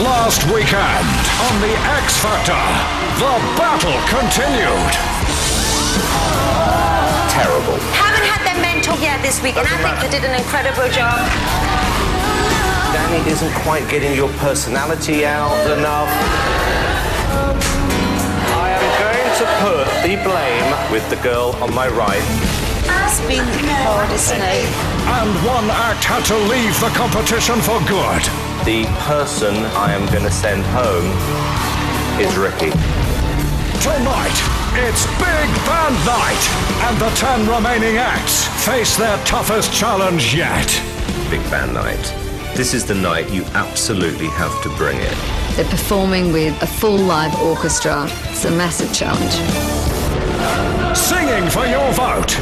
last weekend on The X Factor, the battle continued. Terrible. Haven't had their mentor yet this week, and I think they did an incredible job. Danny isn't quite getting your personality out enough. I am going to put the blame with the girl on my right. It's been hard, isn't it? And one act had to leave the competition for good. The person I am going to send home is Ricky. Tonight, it's Big Band Night, and the 10 remaining acts face their toughest challenge yet. Big Band Night. This is the night you absolutely have to bring it. They're performing with a full live orchestra. It's a massive challenge. Singing for your vote,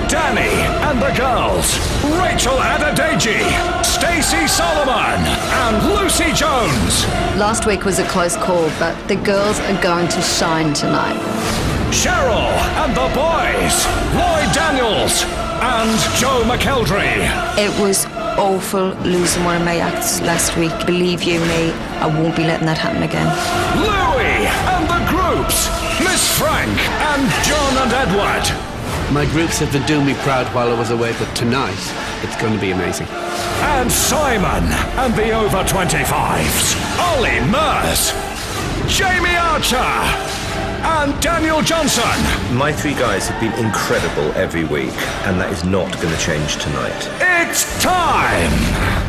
Danny and the girls, Rachel Adedeji, Stacey Solomon, and Lucy Jones. Last week was a close call, but the girls are going to shine tonight. Cheryl and the boys, Lloyd Daniels and Joe McElderry. It was awful losing one of my acts last week. Believe you me, I won't be letting that happen again. Louis and the groups, Miss Frank and John and Edward. My groups have been doing me proud while I was away, but tonight it's going to be amazing. And Simon and the over 25s, Ollie Murs, Jamie Archer and Daniel Johnson. My three guys have been incredible every week, and that is not going to change tonight. It's time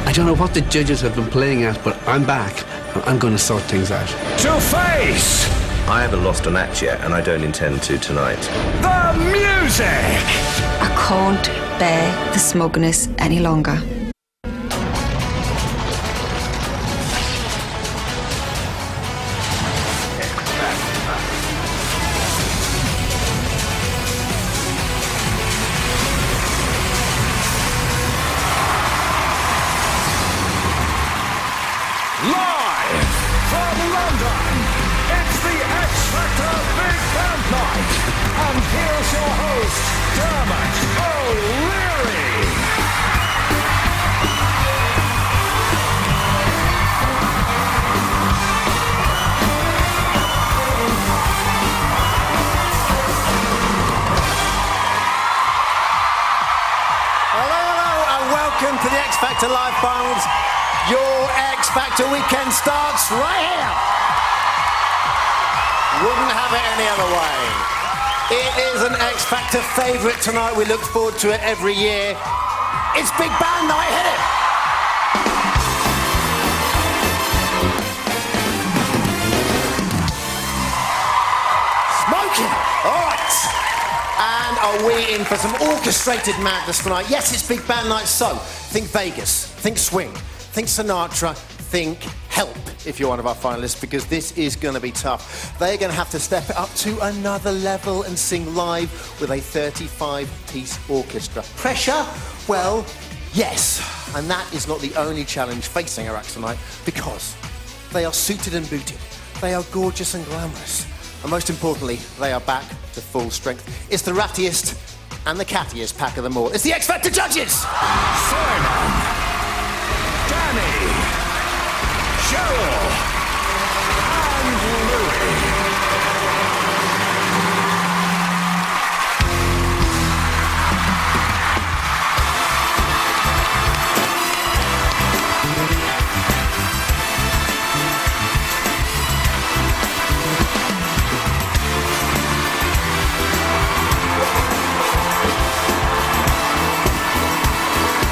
I don't know what the judges have been playing at, but I'm back and I'm going to sort things out. to face I haven't lost an act yet, and I don't intend to tonight. the music. I can't bear the smugness any longer. Live from London, it's the X Factor Big Band Night. And here's your host, Dermot O'Leary. Hello, and welcome to the X Factor Live Finals. Your X Factor weekend starts right here. Wouldn't have it any other way. It is an X Factor favourite tonight. We look forward to it every year. It's Big Band Night. Hit it. Smoking. All right. And are we in for some orchestrated madness tonight? Yes, it's Big Band Night, so think Vegas, think swing, think Sinatra, think Help if you're one of our finalists, because this is going to be tough. They're going to have to step it up to another level and sing live with a 35-piece orchestra. Pressure? Well, yes. And that is not the only challenge facing our acts tonight, because they are suited and booted. They are gorgeous and glamorous. And most importantly, they are back to full strength. It's the rattiest and the cattiest pack of them all. It's the X Factor judges! Simon, Danny, Cheryl, and Louis.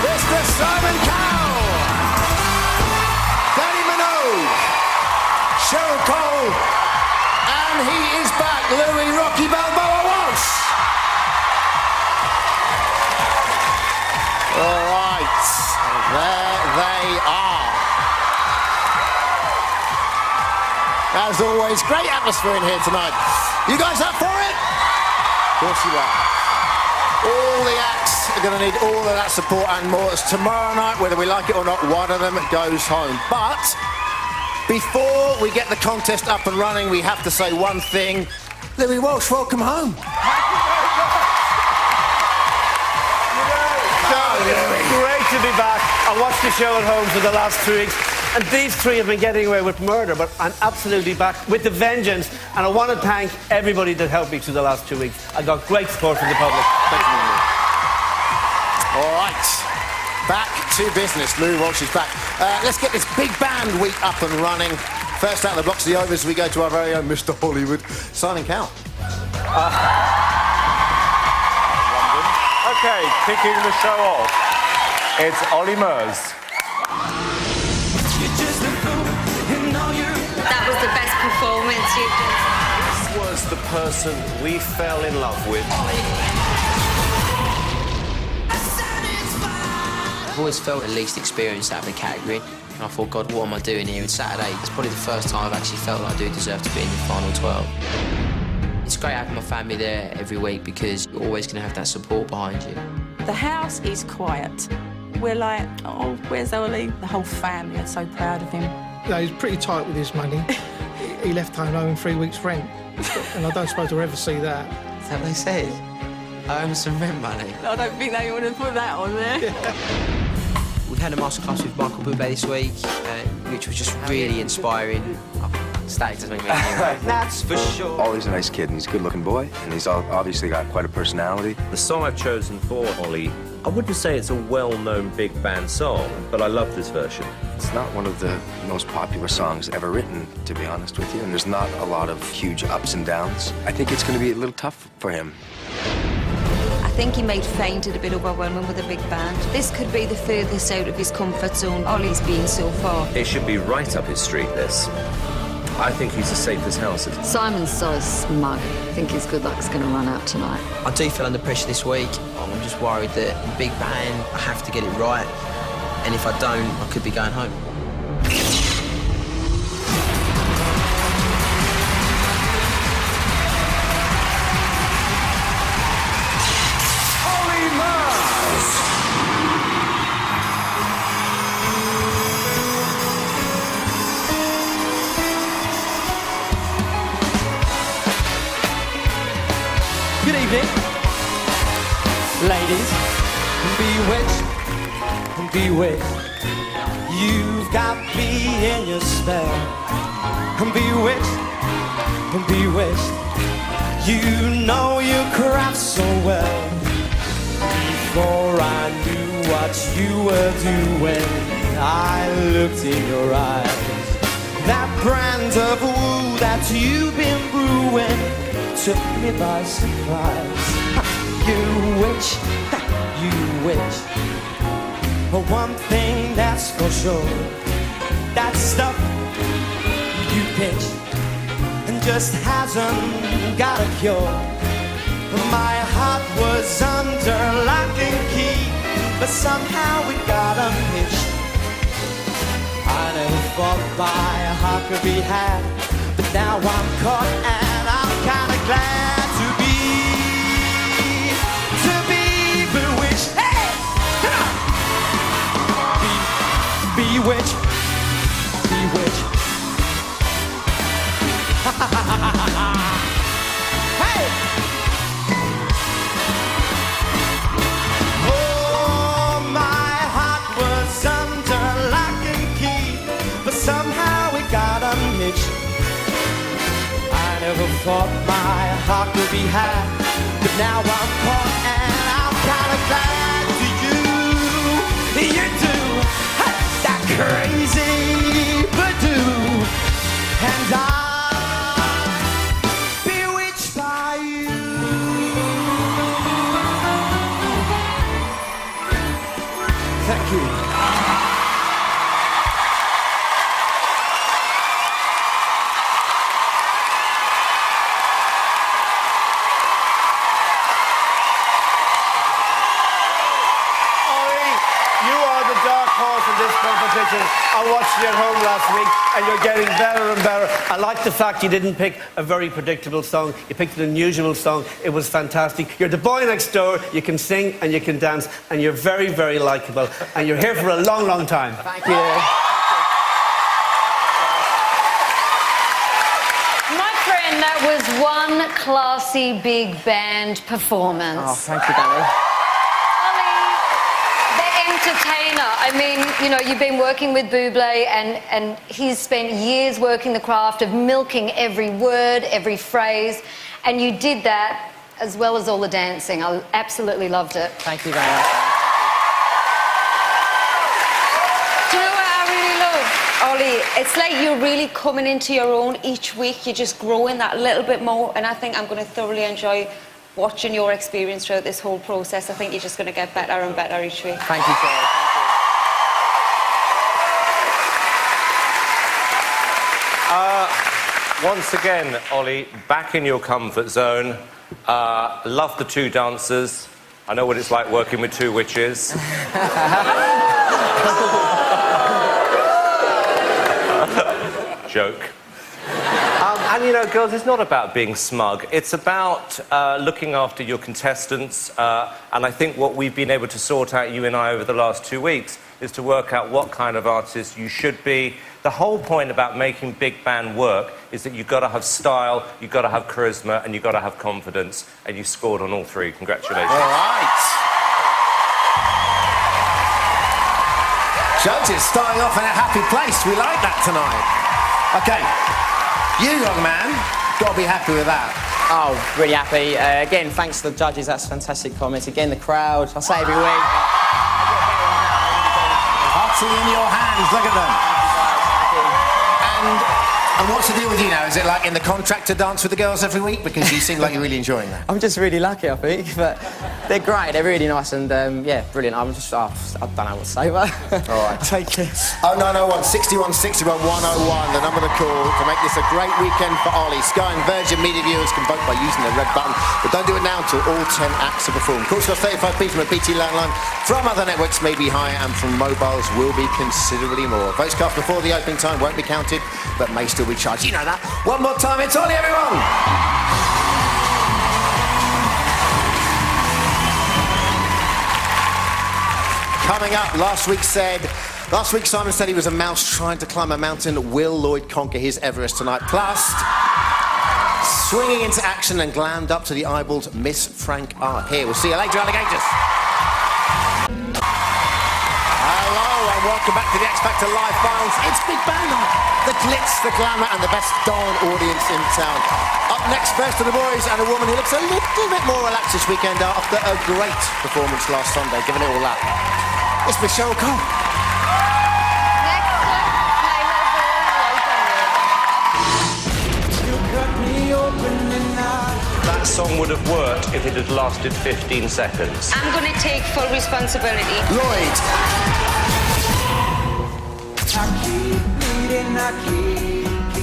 Mr. Simon Cowell, Danny Minogue, Cheryl Cole, and he is back, Louis Rocky Balboa Walsh. All right, there they are. As always, great atmosphere in here tonight. You guys up for it? Of course you are. All the acts are going to need all of that support and more. It's tomorrow night, whether we like it or not, one of them goes home. But before we get the contest up and running, we have to say one thing. Louis Walsh, welcome home. Great to be back. I watched the show at home for the last 2 weeks. And these three have been getting away with murder, but I'm absolutely back with the vengeance. And I want to thank everybody that helped me through the last 2 weeks. I got great support from the public. Thank you. All right. Back to business. Lou Walsh is back. Let's get this big band week up and running. First out of the box of the overs, we go to our very own Mr. Hollywood, Simon Cowell. Okay, kicking the show off, it's Ollie Murs. That was the best performance you've done. This was the person we fell in love with. I've always felt the least experienced out of the category. And I thought, God, what am I doing here? And Saturday, it's probably the first time I've actually felt like I do deserve to be in the final 12. It's great having my family there every week because you're always going to have that support behind you. The house is quiet. We're like, oh, where's Ollie? The whole family are so proud of him. No, he's pretty tight with his money. He left home owing 3 weeks' rent, and I don't suppose I'll ever see that. Is that what they said? I owe some rent money. I don't think they would have put that on there. We had a masterclass with Michael Bublé this week, which was just really inspiring. Static doesn't make me angry. That's for sure. Ollie's a nice kid, and he's a good-looking boy, and he's obviously got quite a personality. The song I've chosen for Ollie, I wouldn't say it's a well-known big band song, but I love this version. It's not one of the most popular songs ever written, to be honest with you, and there's not a lot of huge ups and downs. I think it's going to be a little tough for him. I think he might find it a bit overwhelming with a big band. This could be the furthest out of his comfort zone Ollie's been so far. It should be right up his street, this. I think he's as safe as houses. Simon's so smug. I think his good luck's going to run out tonight. I do feel under pressure this week. I'm just worried that in big band, I have to get it right. And if I don't, I could be going home. Ollie Murs. Good evening, ladies. Bewitched, bewitched. You've got me in your spell. Bewitched, bewitched. You know you craft so well. Before I knew what you were doing, I looked in your eyes. That brand of woo that you've been brewing took me by surprise. You witch, you witch. One thing that's for sure, that stuff you pitch and just hasn't got a cure. My heart was under lock and key, but somehow it got unhitched. I never thought my heart could be had, but now I'm caught and I'm kinda glad to be bewitched. Hey! Bewitched, bewitched. Hey! Oh, my heart was under lock and key, but somehow it got unhitched. I never thought my heart could be had, but now I'm caught and I'm kinda glad to you. You do that crazy Badoo, and I'm bewitched by you. Thank you. I watched you at home last week and you're getting better and better. I like the fact you didn't pick a very predictable song. You picked an unusual song. It was fantastic. You're the boy next door. You can sing and you can dance and you're very, very likeable. And you're here for a long, long time. Thank you. My friend, that was one classy big band performance. Oh, thank you, Danny. Ollie, the entertainer. I mean, you know, you've been working with Bublé and he's spent years working the craft of milking every word, every phrase, and you did that as well as all the dancing. I absolutely loved it. Thank you very much. Do you know what I really love, Ollie? It's like you're really coming into your own each week. You're just growing that little bit more, and I think I'm going to thoroughly enjoy watching your experience throughout this whole process. I think you're just going to get better and better each week. Thank you, Sarah. Once again, Ollie, back in your comfort zone. Love the two dancers. I know what it's like working with two witches. Joke. And, you know, girls, it's not about being smug. It's about looking after your contestants. And I think what we've been able to sort out, you and I, over the last 2 weeks, is to work out what kind of artist you should be. The whole point about making big band work is that you've got to have style, you've got to have charisma, and you've got to have confidence. And you scored on all three. Congratulations. All right. Judges starting off in a happy place. We like that tonight. OK. You, young man, got to be happy with that. Oh, really happy. Again, thanks to the judges. That's fantastic comments. Again, the crowd. I say every week. Party in your hands. Look at them. And what's the deal with you now? Is it like in the contract to dance with the girls every week? Because you seem like you're really enjoying that. I'm just really lucky, I think. But they're great. They're really nice and, yeah, brilliant. I'm just... I don't know what to say, but... All right. Take it. 0901 61 61 101, the number to call to make this a great weekend for Ollie. Sky and Virgin Media viewers can vote by using the red button, but don't do it now until all 10 acts are performed. Calls for 35p from a BT landline, from other networks may be higher, and from mobiles will be considerably more. Votes cast before the opening time won't be counted, but may still be charged. You know that. One more time, it's Ollie, everyone! Coming up, last week Simon said he was a mouse trying to climb a mountain. Will Lloyd conquer his Everest tonight? Plus, swinging into action and glammed up to the eyeballs, Miss Frank R. Here, we'll see you later, alligators. Hello and welcome back to the X Factor Live Finals. It's Big Band Night. The glitz, the glamour and the best darn audience in town. Up next, first of the boys and a woman who looks a little bit more relaxed this weekend after a great performance last Sunday, giving it all that. It's Michelle Cole. That song would have worked if it had lasted 15 seconds. I'm going to take full responsibility. Lloyd.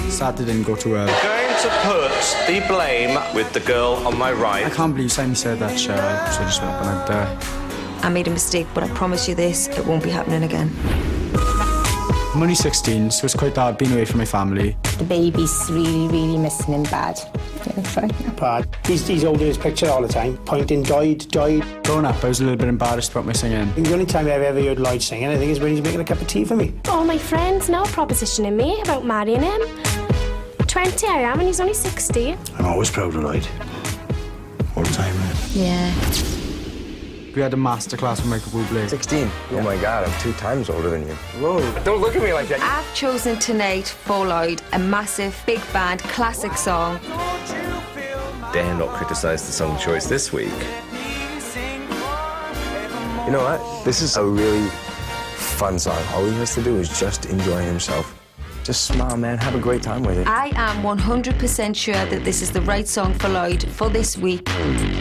Sad they didn't go too well. I'm going to put the blame with the girl on my right. I can't believe Simon said that, Cheryl, so I just went up and I made a mistake, but I promise you this, it won't be happening again. I'm only 16, so it's quite hard being away from my family. The baby's really, really missing him bad. Bad. He's holding his picture all the time, pointing, died. Growing up, I was a little bit embarrassed about my singing. The only time I've ever heard Lloyd singing, I think, is when he's making a cup of tea for me. All my friends now propositioning me about marrying him. 20 I am, and he's only 16. I'm always proud of Lloyd. All the time, man. Yeah. We had a masterclass with Michael Bublé. 16? Yeah. Oh my God, I'm 2 times older than you. Whoa. Don't look at me like that. I've chosen tonight for Lloyd a massive big band classic song. Dare not criticise the song choice this week. You know what? This is a really fun song. All he has to do is just enjoy himself. Just smile, man. Have a great time with it. I am 100% sure that this is the right song for Lloyd for this week.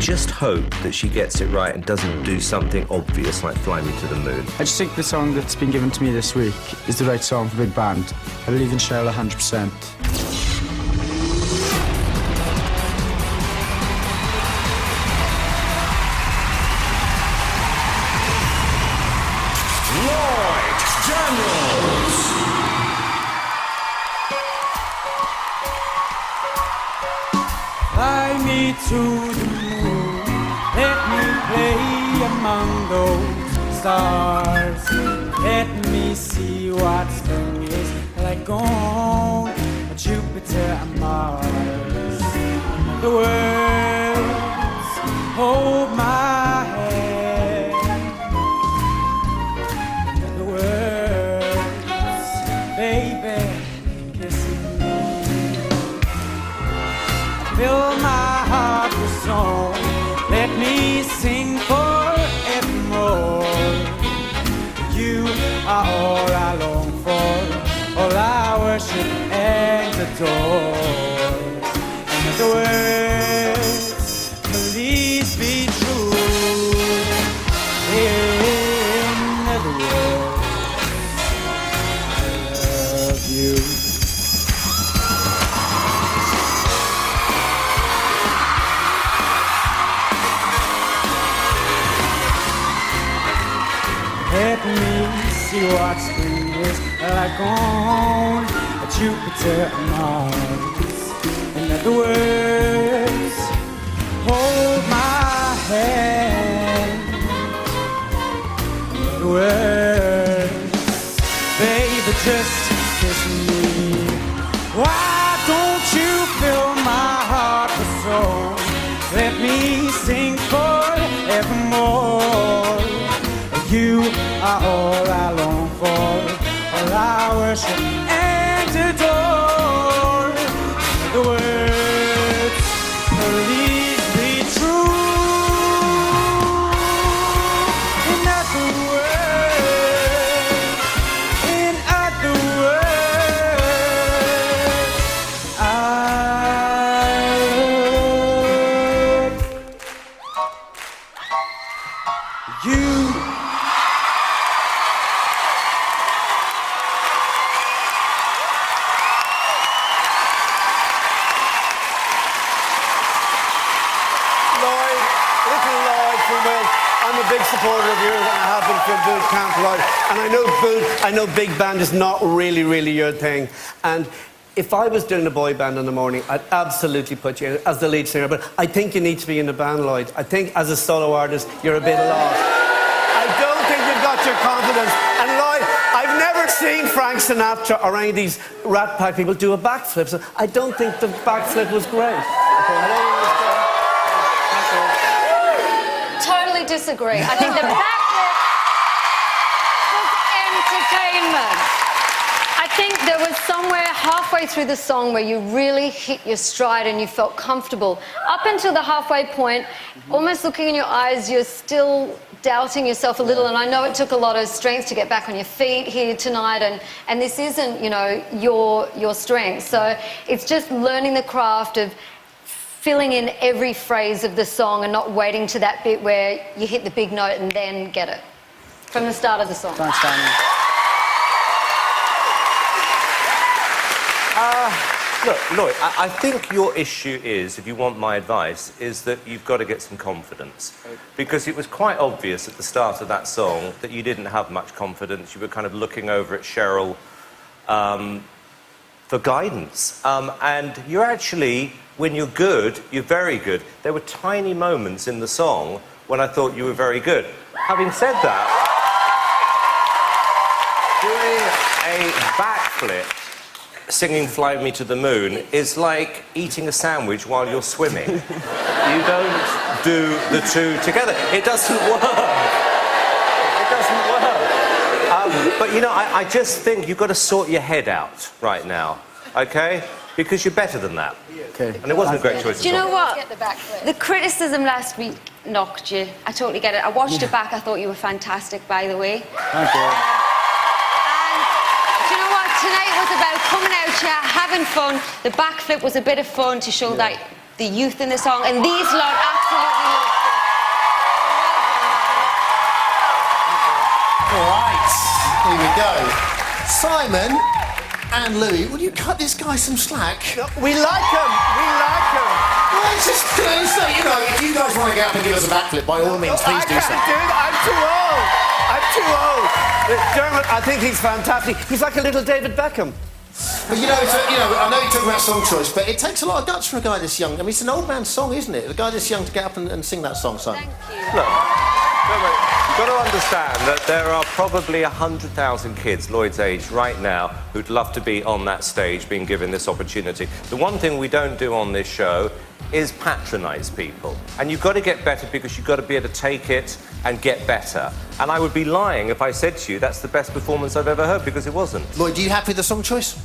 Just hope that she gets it right and doesn't do something obvious like Fly Me to the Moon. I just think the song that's been given to me this week is the right song for Big Band. I believe in Cheryl 100%. Fly me to the moon, let me play among those stars. Let me see what spring is like on Jupiter and Mars. The words hold my hand. The words door. And the words, please be true. In other words, I love you. Let me see what spring is like on Jupiter and Mars. In other words, hold my hand. In other words, baby, just kiss me. Why don't you fill my heart with song? Let me sing forevermore. You are all I long for, all I worship and adore. The words, please be true. In other words, I love you. I'm a big supporter of yours, and I have been from boot camp, Lloyd. And I know big band is not really your thing. And if I was doing a boy band in the morning, I'd absolutely put you in as the lead singer. But I think you need to be in a band, Lloyd. I think as a solo artist, you're a bit lost. I don't think you've got your confidence. And Lloyd, I've never seen Frank Sinatra or any of these Rat Pack people do a backflip. So I don't think the backflip was great. Totally disagree. I think the backflip was entertainment. I think there was somewhere halfway through the song where you really hit your stride and you felt comfortable. Up until the halfway point, almost looking in your eyes, you're still doubting yourself a little. And I know it took a lot of strength to get back on your feet here tonight, and this isn't, you know, your strength. So it's just learning the craft of filling in every phrase of the song and not waiting to that bit where you hit the big note and then get it from the start of the song. Thanks, Daniel. Look, Lloyd, I think your issue is, if you want my advice, is that you've got to get some confidence. Because it was quite obvious at the start of that song that you didn't have much confidence. You were kind of looking over at Cheryl for guidance. And you're actually, when you're good, you're very good. There were tiny moments in the song when I thought you were very good. Having said that, doing a backflip, singing Fly Me to the Moon is like eating a sandwich while you're swimming. You don't do the two together. It doesn't work. It doesn't work. But, you know, I just think you've got to sort your head out right now, OK? Because you're better than that. Okay. And it wasn't a great choice. Do you know what? The criticism last week knocked you. I totally get it. I watched it back. I thought you were fantastic, by the way. Thank you. Do you know what? Tonight was about coming out here, having fun. The backflip was a bit of fun to show that the youth in the song, and these lot absolutely loved it. All right, here we go. Simon and Louis, will you cut this guy some slack? No, we like him. We like him. Well, it's just, you know, if you guys want to get up and give us a backflip, by all means, please do so. I can't do it. I'm too old. I'm too old. Dermot, I think he's fantastic. He's like a little David Beckham. But you know, I know you're talking about song choice, but it takes a lot of guts for a guy this young. I mean, it's an old man's song, isn't it? A guy this young to get up and sing that song, Simon. Thank you. Look, you've got to understand that there are probably 100,000 kids Lloyd's age right now who'd love to be on that stage being given this opportunity. The one thing we don't do on this show is patronise people. And you've got to get better because you've got to be able to take it and get better. And I would be lying if I said to you that's the best performance I've ever heard, because it wasn't. Lloyd, are you happy with the song choice?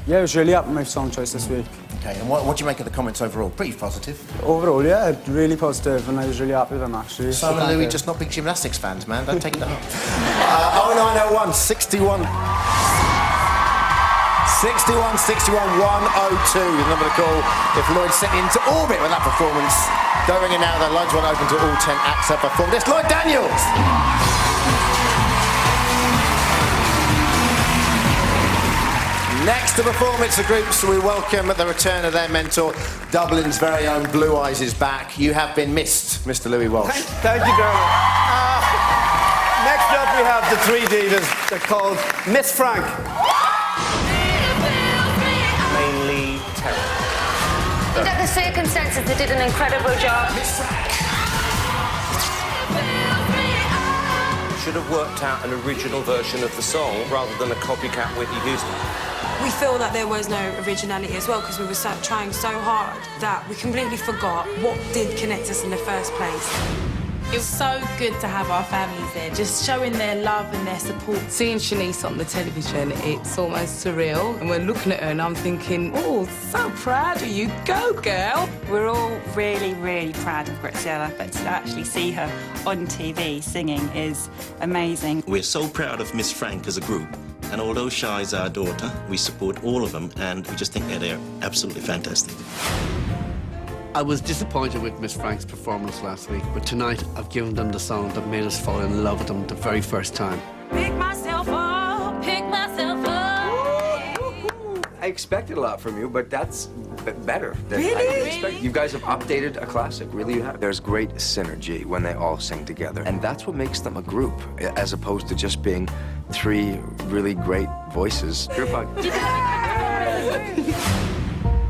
Yeah, I was really happy with my song choice this week. Okay, and what do you make of the comments overall? Pretty positive. Overall, yeah, really positive, and I was really happy with them, actually. Simon and Louis, just not big gymnastics fans, man. Don't take it to heart. 0901 61 61 61 102 is the number to call if Lloyd sent into orbit with that performance. Going in now, the lines won't open to all 10 acts have performed. It's Lloyd Daniels. Next to perform, it's the group, so we welcome the return of their mentor. Dublin's very own Blue Eyes is back. You have been missed, Mr. Louis Walsh. Thank you, Dermot. Next up, we have the three divas. They're called Miss Frank. Mainly Terry. Under the circumstances, they did an incredible job. Miss Frank. Should have worked out an original version of the song rather than a copycat Whitney Houston. We feel that there was no originality as well because we were trying so hard that we completely forgot what did connect us in the first place. It was so good to have our families there, just showing their love and their support. Seeing Shanice on the television, it's almost surreal. And we're looking at her and I'm thinking, oh, so proud of you. Go, girl. We're all really, really proud of Graciela, but to actually see her on TV singing is amazing. We're so proud of Miss Frank as a group. And although Shah is our daughter, we support all of them, and we just think that they're absolutely fantastic. I was disappointed with Miss Frank's performance last week, but tonight I've given them the song that made us fall in love with them the very first time. Pick myself up, pick myself up. I expected a lot from you, but that's better than I expected. You guys have updated a classic, really you have. There's great synergy when they all sing together, and that's what makes them a group, as opposed to just being three really great voices. Group hug.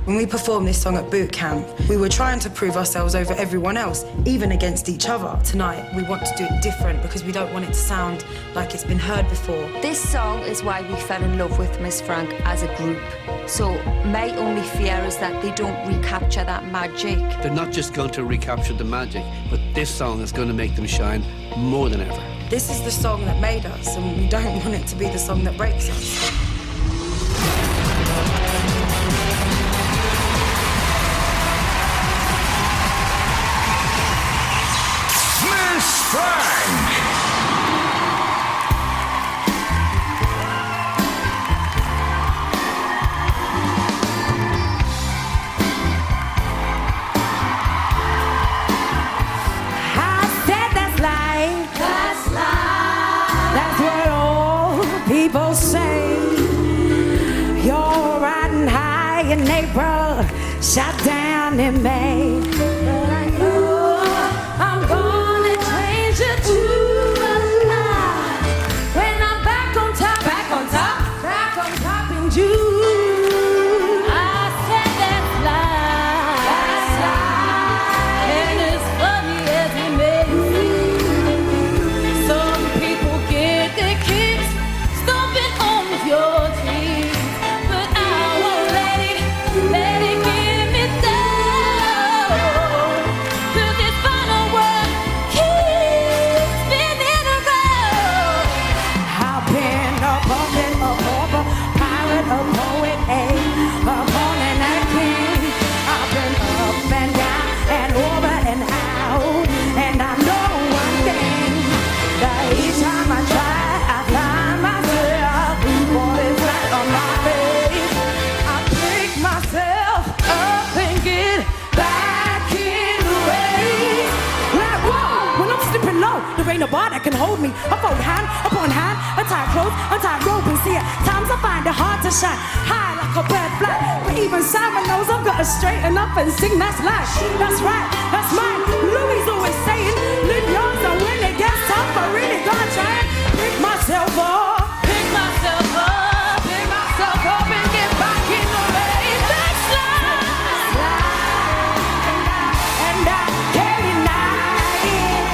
When we performed this song at boot camp, we were trying to prove ourselves over everyone else, even against each other. Tonight, we want to do it different because we don't want it to sound like it's been heard before. This song is why we fell in love with Miss Frank as a group. So my only fear is that they don't recapture that magic. They're not just going to recapture the magic, but this song is going to make them shine more than ever. This is the song that made us, and we don't want it to be the song that breaks us. Miss Frank. People say you're riding high in April, shot down in May. But I know I'm gonna change it tonight. When I'm back on top in June. I said that's life, and it's funny as it may seem. Some people get their kicks stomping on your teeth, but I won't let it get me down. 'Cause this final word keeps spinning around. I've been a puppet, a pauper, pirate, a poet, a pawn and a king. I've been up and down and over and out, and I know one thing, that each time I try, I find myself falling flat on my face. I pick myself up and get back in the race. Like, whoa, when I'm slipping low, there ain't nobody that can hold me. I fold hand upon hand, untie clothes, untie rope, and see at times I find it hard to shine high like a bird fly. But even Simon knows I've got to straighten up and sing. That's life, that's right, that's mine. Louis always saying, live yours, and when it gets tough, I really gotta try and pick myself up. Pick myself up, pick myself up and get back in the race. That's life, and I can't deny it.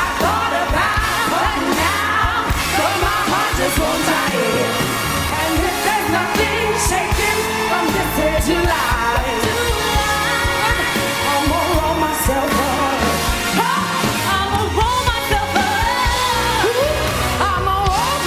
I thought about it now, but my heart just won't tie it. And if there's nothing shaking from this here July, I'm gonna roll myself up. I'm gonna roll myself up. I'm gonna roll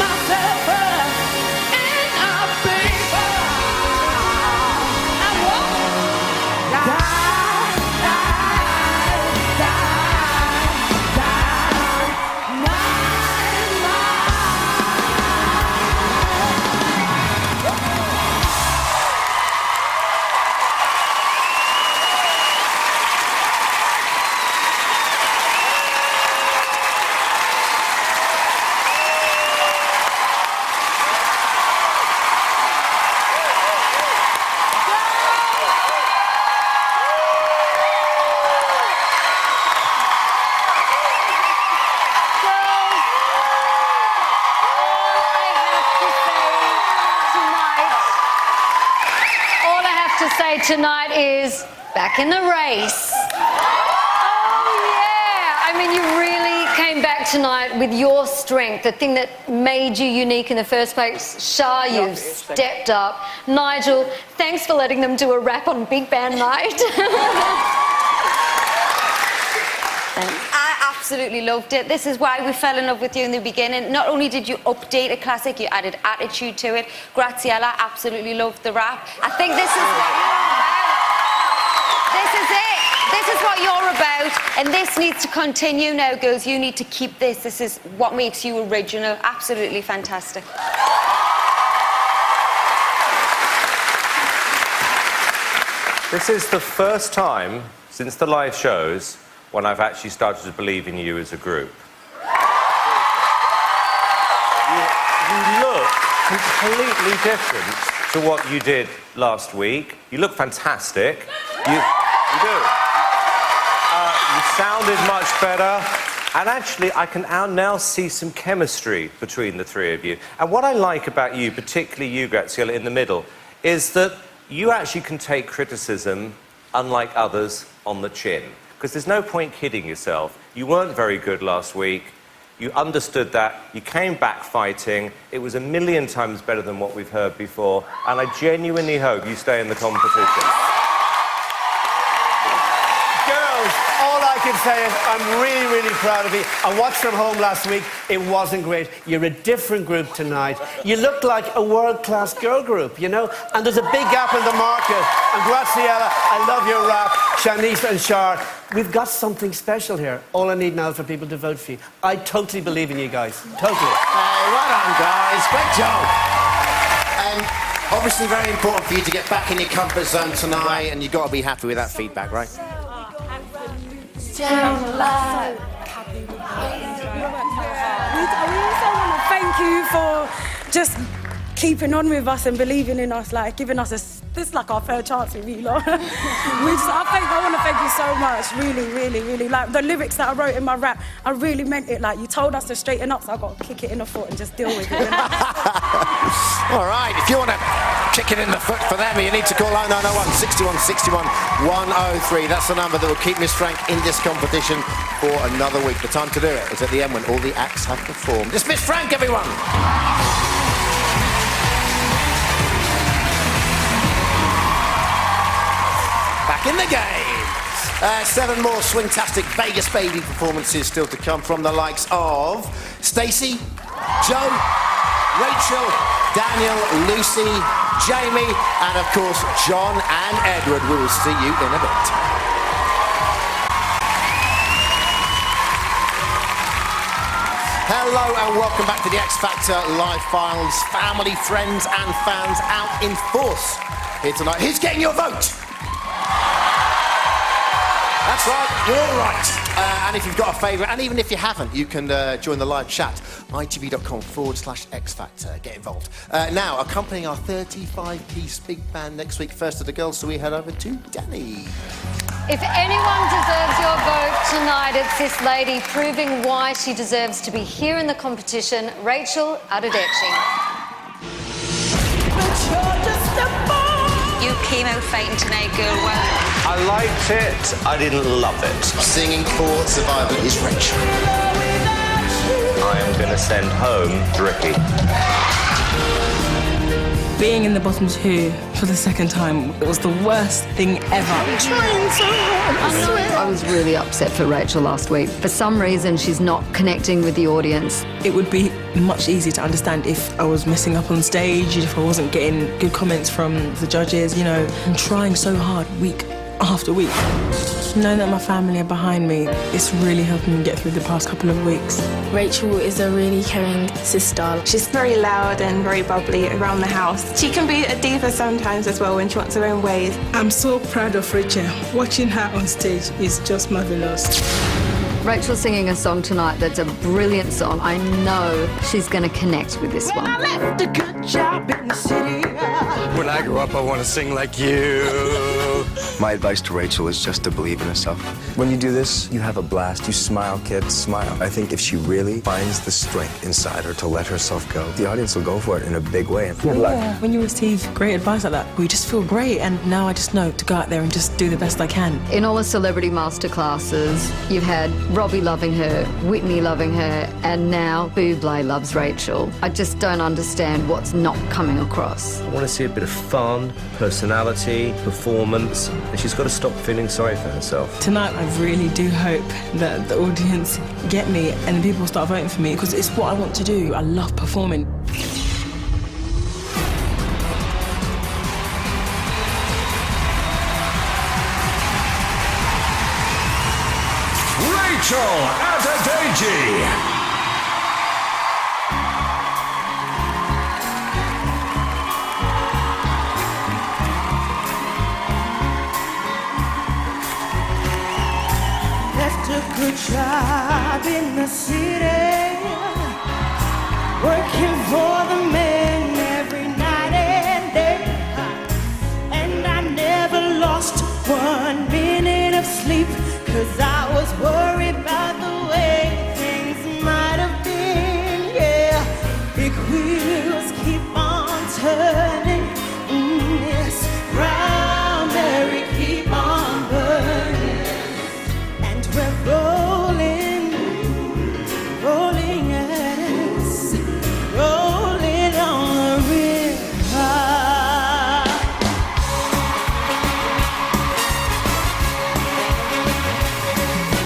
to say tonight is back in the race. Oh, yeah. I mean, you really came back tonight with your strength, the thing that made you unique in the first place. Shah, you've stepped up. Nigel, thanks for letting them do a rap on Big Band Night. I absolutely loved it. This is why we fell in love with you in the beginning. Not only did you update a classic, you added attitude to it. Graziella absolutely loved the rap. I think this is what you're about. This is it. This is what you're about. And this needs to continue now, girls. You need to keep this. This is what makes you original. Absolutely fantastic. This is the first time since the live shows when I've actually started to believe in you as a group. You look completely different to what you did last week. You look fantastic. You do. You sounded much better. And actually, I can now see some chemistry between the three of you. And what I like about you, particularly you, Graziella, in the middle, is that you actually can take criticism, unlike others, on the chin. Because there's no point kidding yourself. You weren't very good last week. You understood that. You came back fighting. It was 1,000,000 times better than what we've heard before. And I genuinely hope you stay in the competition. Girls, all I can say is I'm really, really proud of you. I watched from home last week. It wasn't great. You're a different group tonight. You look like a world-class girl group, you know? And there's a big gap in the market. And Graziella, I love your rap. Shanice and Shar, we've got something special here. All I need now is for people to vote for you. I totally believe in you guys. Totally. Hey, well done, guys. Great job. Obviously very important for you to get back in your comfort zone tonight, and you've got to be happy with that feedback, right? We also want to thank you for just keeping on with us and believing in us, like giving us this is like our third chance with you lot. I want to thank you so much, really, really, really. Like the lyrics that I wrote in my rap, I really meant it. Like you told us to straighten up, so I got to kick it in the foot and just deal with it. You know? All right, if you want to kick it in the foot for them, you need to call 0901 61 61 103. That's the number that will keep Miss Frank in this competition for another week. The time to do it is at the end when all the acts have performed. It's Miss Frank, everyone! Back in the game. 7 more swingtastic Vegas baby performances still to come from the likes of Stacey, Joe, Rachel, Daniel, Lucy, Jamie, and of course John and Edward. We will see you in a bit. Hello and welcome back to the X Factor Live Files. Family, friends and fans out in force here tonight. Who's getting your vote? That's right, you're all right. And if you've got a favourite, and even if you haven't, you can join the live chat, itv.com/X Factor. Get involved. Now, accompanying our 35-piece big band next week, first to the girls, so we head over to Danny. If anyone deserves your vote tonight, it's this lady proving why she deserves to be here in the competition, Rachel Adedechi. You came out fighting tonight, girl. Well, I liked it. I didn't love it. Singing for survival is Rachel. I am going to send home Ricky. Being in the bottom 2 for the second time, it was the worst thing ever. I was really upset for Rachel last week. For some reason, she's not connecting with the audience. It would be much easier to understand if I was messing up on stage, if I wasn't getting good comments from the judges, you know. I'm trying so hard week after week. Knowing that my family are behind me, it's really helping me get through the past couple of weeks. Rachel is a really caring sister. She's very loud and very bubbly around the house. She can be a diva sometimes as well when she wants her own ways. I'm so proud of Rachel. Watching her on stage is just marvelous. Rachel's singing a song tonight that's a brilliant song. I know she's going to connect with this one. I left a good job in the city. When I grow up, I want to sing like you. My advice to Rachel is just to believe in herself. When you do this, you have a blast. You smile, kids, smile. I think if she really finds the strength inside her to let herself go, the audience will go for it in a big way. Good luck. Yeah, when you receive great advice like that, we just feel great, and now I just know to go out there and just do the best I can. In all the celebrity masterclasses, you've had Robbie loving her, Whitney loving her, and now Bublé loves Rachel. I just don't understand what's not coming across. I want to see a bit of fun, personality, performance, and she's got to stop feeling sorry for herself. Tonight, I really do hope that the audience get me and people start voting for me, because it's what I want to do. I love performing. Rachel Adedeji. Left a good job in the city, working for the men every night and day, and I never lost 1 minute of sleep, 'cause I was worried about the way things might have been, yeah. Big wheels keep on turning, yes, round Mary keep on burning, and we're rolling, rolling, yes, rolling on the river.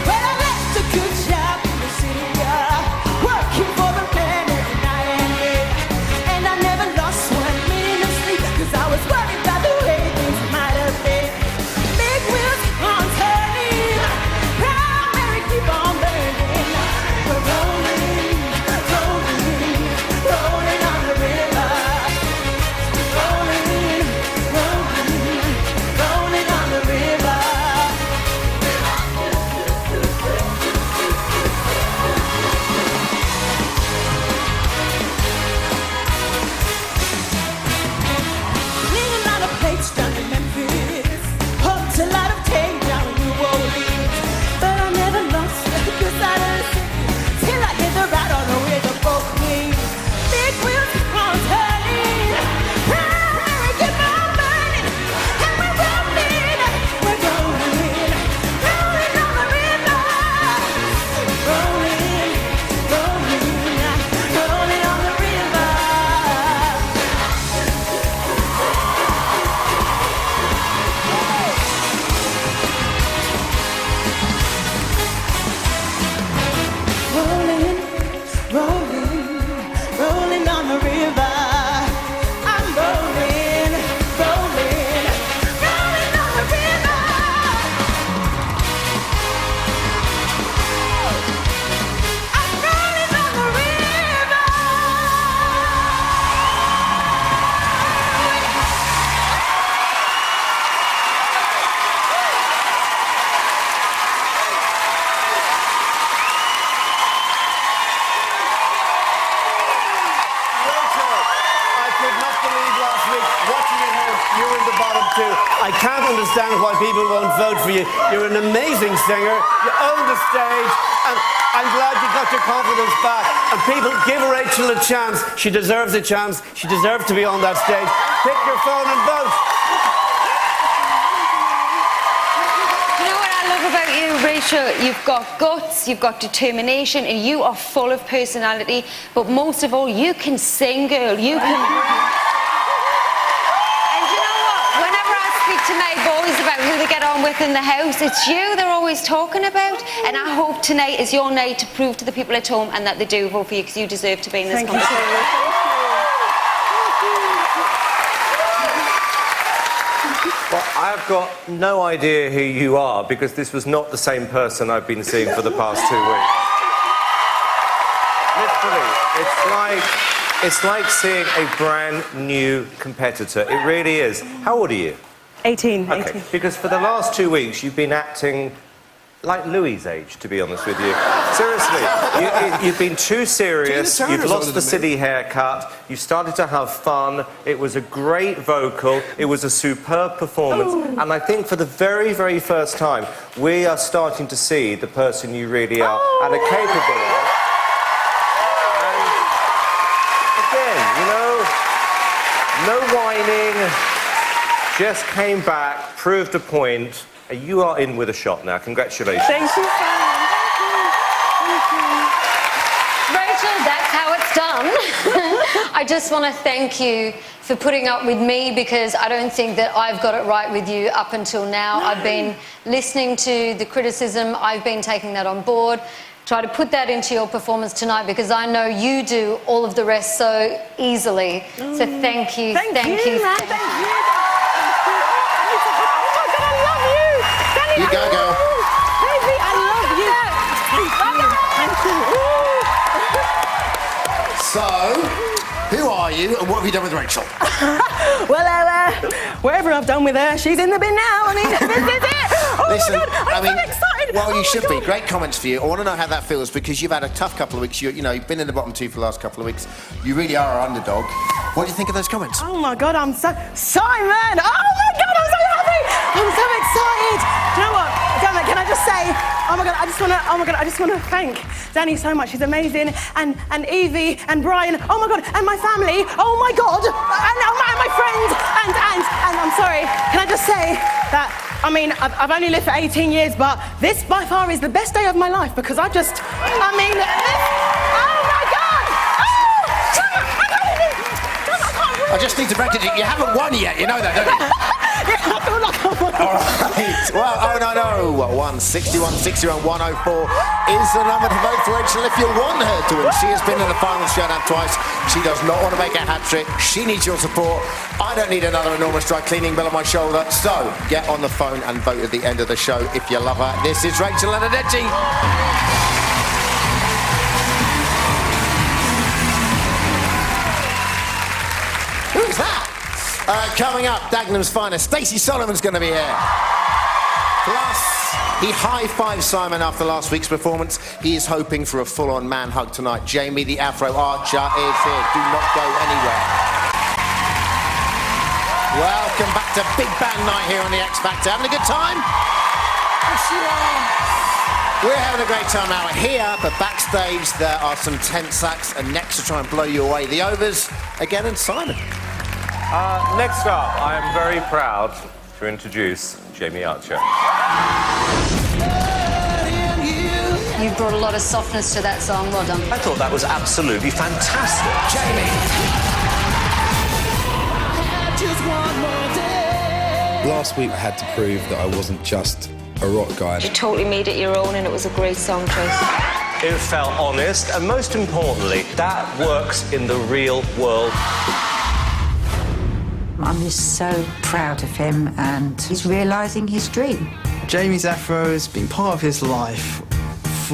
Well, I left a good job in the city, working for the men every night and day, and I never lost 1 minute of sleep, 'cause I was worried about the way things might have been. Big wheels keep on turning, proud Mary keep on burning. We're rolling, rolling, rolling on the river. Rolling, rolling, rolling on the river. Clean a lot of plates down in Memphis, hooked a lot of tape down in New Orleans, but I never lost because I didn't see till I hit the right on the way to both Queens. Big wheels keep on turning, Mary keep on burning, and we're rolling, rolling on the river. Rolling, rolling, rolling on the river. Rolling, rolling, rolling on the river. I'm rolling, rolling, rolling on the river. I'm rolling on the river. Rachel, I could not believe last week, watching it here, you were in the bottom two. I can't understand why people won't vote for you. You're an amazing singer, you own the stage, and I'm glad you got your confidence back. And people, give Rachel a chance. She deserves a chance. She deserves to be on that stage. Pick your phone and vote. You know what I love about you, Rachel? You've got guts, you've got determination, and you are full of personality. But most of all, you can sing, girl. You can. And you know what? Whenever I speak to my boys about who they get on with in the house, it's you they're always talking about. And I hope tonight is your night to prove to the people at home and that they do vote for you, because you deserve to be in this Thank you so competition. much. Well, I've got no idea who you are, because this was not the same person I've been seeing for the past 2 weeks. Literally, it's like seeing a brand new competitor. It really is. How old are you? 18. Okay, because for the last 2 weeks you've been acting like Louis' age, to be honest with you. Seriously, you've been too serious, Tina you've Turner's older lost the than me. silly haircut, you started to have fun, it was a great vocal, it was a superb performance, and I think for the very, very first time, we are starting to see the person you really are and are capable of. And again, you know, no whining, just came back, proved a point. You are in with a shot now. Congratulations. Thank you, Simon. Thank you. Rachel, that's how it's done. I just want to thank you for putting up with me because I don't think that I've got it right with you up until now. I've been listening to the criticism. I've been taking that on board. Try to put that into your performance tonight because I know you do all of the rest so easily. So thank you. Thank you, man. Thank you. You go, girl. Baby, I love you. So, who are you and what have you done with Rachel? Well, whatever I've done with her, she's in the bin now. I mean, this is it. Oh Listen, my God, I'm so excited. Well, Oh you my should God. be. Great comments for you. I want to know how that feels because you've had a tough couple of weeks. You know, you've been in the bottom two for the last couple of weeks. You really are our underdog. What do you think of those comments? Oh my God, I'm so... Simon! Oh my God, I'm so happy! I'm so excited! Do you know what? Damn it, can I just say, oh my God, I just want to thank Danny so much. She's amazing. And Evie and Brian, oh my God, and my family, oh my God, and my friends, and I'm sorry, can I just say that, I mean, I've only lived for 18 years, but this by far is the best day of my life because oh my God! I just need to break it. You haven't won yet, you know that, don't you? I feel like I won. All right. Well, oh no. 161, 61, 104 is the number to vote for Rachel if you want her to win. She has been in the final showdown twice. She does not want to make a hat-trick. She needs your support. I don't need another enormous dry cleaning bill on my shoulder. So, get on the phone and vote at the end of the show if you love her. This is Rachel Lenadetti. Who's that? Coming up, Dagenham's finest, Stacey Solomon's going to be here. Plus, he high-fived Simon after last week's performance. He is hoping for a full-on man hug tonight. Jamie the Afro Archer is here. Do not go anywhere. Welcome back to Big Band Night here on the X Factor. Having a good time? Yes, you are. We're having a great time now here, but backstage there are some tense acts and next to try and blow you away. The Overs again and Simon. Next up, I am very proud to introduce Jamie Archer. You brought a lot of softness to that song. Well done. I thought that was absolutely fantastic. Last week I had to prove that I wasn't just a rock guy. You totally made it your own and it was a great song choice. It felt honest, and most importantly, that works in the real world. I'm just so proud of him and he's realising his dream. Jamie's afro has been part of his life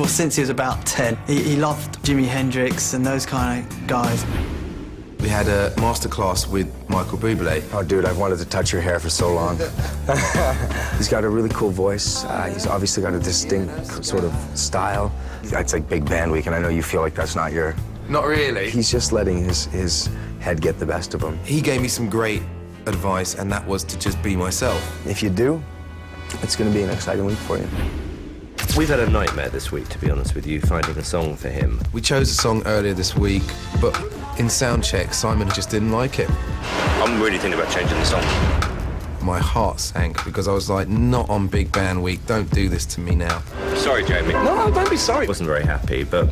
since he was about 10. He loved Jimi Hendrix and those kind of guys. We had a masterclass with Michael Bublé. Oh, dude, I've wanted to touch your hair for so long. He's got a really cool voice. He's obviously got a distinct sort of style. It's like Big Band Week, and I know you feel like that's not your... Not really. He's just letting his head get the best of him. He gave me some great advice, and that was to just be myself. If you do, it's going to be an exciting week for you. We've had a nightmare this week, to be honest with you, finding a song for him. We chose a song earlier this week, but in sound check, Simon just didn't like it. I'm really thinking about changing the song. My heart sank because I was like, not on Big Band Week, don't do this to me now. Sorry, Jamie. No, don't be sorry. I wasn't very happy, but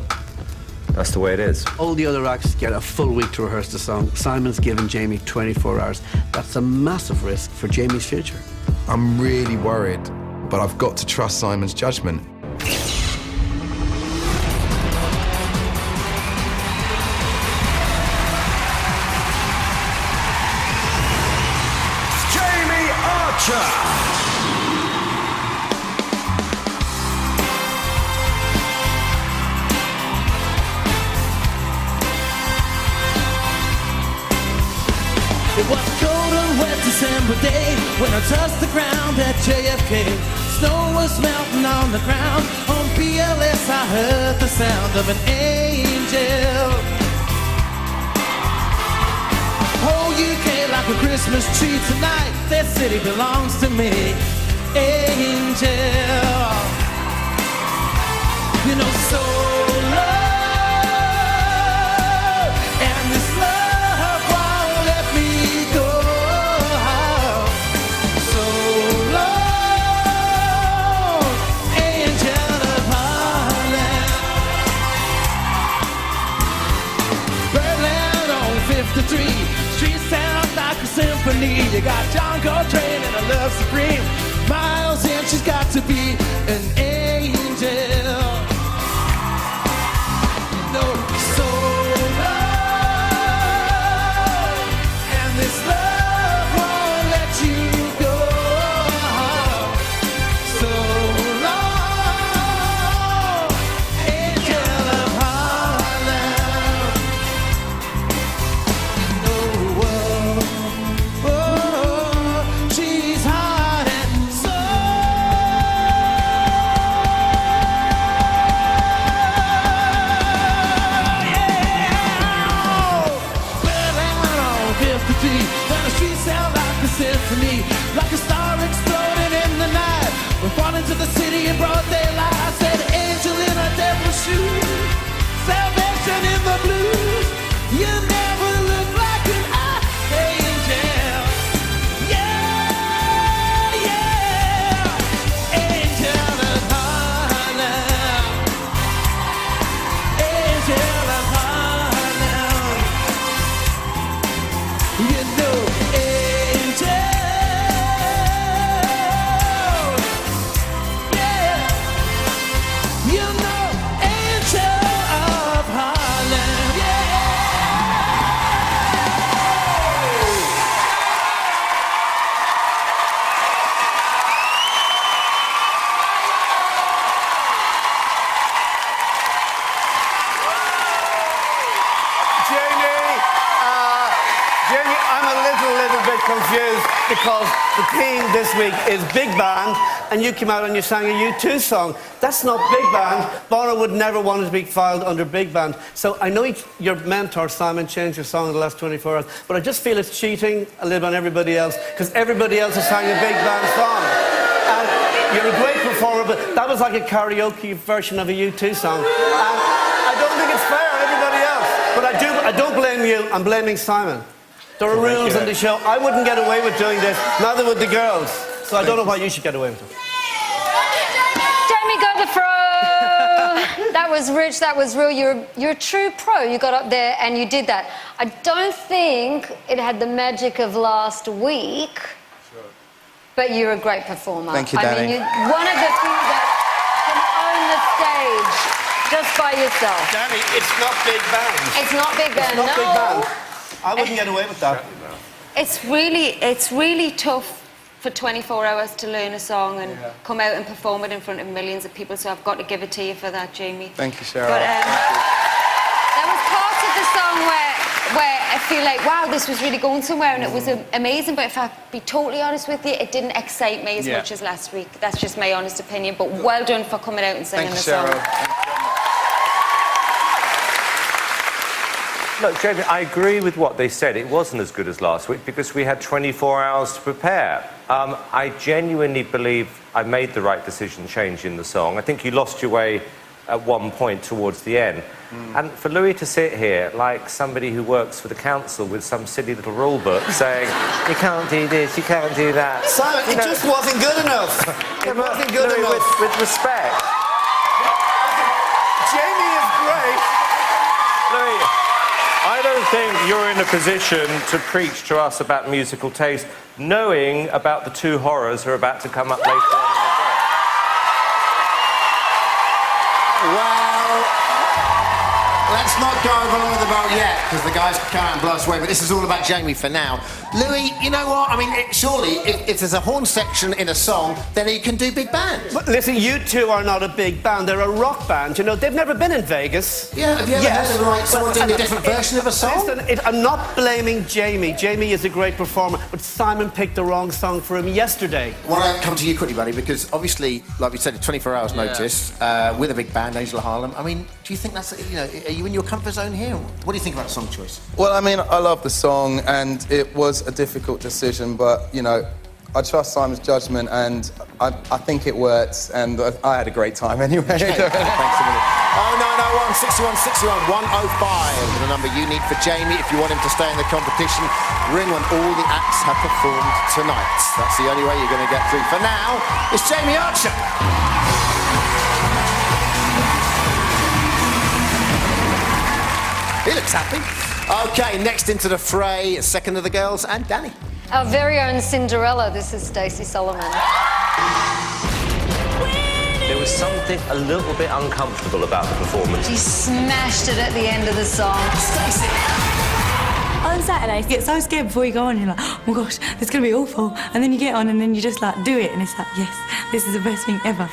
that's the way it is. All the other acts get a full week to rehearse the song. Simon's given Jamie 24 hours. That's a massive risk for Jamie's future. I'm really worried, but I've got to trust Simon's judgment. Jamie Archer. It was cold one wet December day when I touched the ground at JFK. Snow was melting on the ground. On PLS I heard the sound of an angel. Oh, UK like a Christmas tree tonight. This city belongs to me. Angel. You know, so love, and this love won't let me go. So long, angel of Harlem. Birdland on 53, streets sound like a symphony. You got John Coltrane and a love supreme. Miles in, she's got to be an angel. No, so love, and this love won't let you go. So long, angel of Harlem. No, she's hot and when the streets sound like a symphony, like a star exploding in the night. We're falling to the city in broad daylight. I said, angel in a devil's shoes, salvation in the blues. You never look like an angel. Yeah, yeah, angel of Harlem, angel of Harlem. You know, angel, yeah. You know, angel of Harlem, yeah. Jamie, I'm a little bit confused because the theme this week is big band, and you came out and you sang a U2 song. That's not big band. Bono would never want it to be filed under big band. So I know your mentor, Simon, changed your song in the last 24 hours, but I just feel it's cheating a little on everybody else because everybody else is singing a big band song. And you're a great performer, but that was like a karaoke version of a U2 song. And I don't think it's fair on everybody else. But I don't blame you. I'm blaming Simon. There are rules in the show. I wouldn't get away with doing this. Neither would the girls. So I don't know why you should get away with it. Jamie got the throw. That was rich. That was real. You're a true pro. You got up there and you did that. I don't think it had the magic of last week. Sure. But you're a great performer. Thank you, Danny. I mean, you're one of the people that can own the stage just by yourself. Danny, it's not big band. It's not big band. It's not no. big band. I wouldn't get away with that. It's really tough for 24 hours to learn a song and come out and perform it in front of millions of people. So I've got to give it to you for that, Jamie. Thank you, Sarah. But there was parts of the song where I feel like, wow, this was really going somewhere and it was amazing. But if I be totally honest with you, it didn't excite me as much as last week. That's just my honest opinion. But well done for coming out and singing the song. Look, Jamie, I agree with what they said. It wasn't as good as last week because we had 24 hours to prepare. I genuinely believe I made the right decision changing the song. I think you lost your way at one point towards the end. And for Louis to sit here like somebody who works for the council with some silly little rule book saying, you can't do this, you can't do that. Simon, it just wasn't good enough. It wasn't good Louis, enough. with respect. Jamie is great. Louis, I don't think you're in a position to preach to us about musical taste, knowing about the two horrors who are about to come up later on in the show. Well, let's not Don't go below the belt yet, because the guys can come out and blow us away, but this is all about Jamie for now. Louis, you know what? I mean, surely, if there's a horn section in a song, then you can do big band. But listen, you two are not a big band. They're a rock band. You know, they've never been in Vegas. Yeah, have you ever heard of, like, someone doing a different version of a song? Listen, I'm not blaming Jamie. Jamie is a great performer, but Simon picked the wrong song for him yesterday. Well, I come to you quickly, buddy, because obviously, like we said, 24 hours notice, with a big band, Angel of Harlem. I mean, do you think that's, you know, are you in your comfort zone here? What do you think about song choice? Well, I mean, I love the song, and it was a difficult decision, but, you know, I trust Simon's judgment, and I think it works, and I had a great time anyway. Thanks a minute. 0901 61 61 105, the number you need for Jamie if you want him to stay in the competition. Ring when all the acts have performed tonight. That's the only way you're going to get through. For now, it's Jamie Archer. He looks happy. OK, next into the fray, second of the girls, and Danny. Our very own Cinderella, this is Stacey Solomon. There was something a little bit uncomfortable about the performance. She smashed it at the end of the song. Stacey! On Saturday, you get so scared before you go on, you're like, oh my gosh, this is going to be awful. And then you get on and then you just like do it and it's like, yes, this is the best thing ever.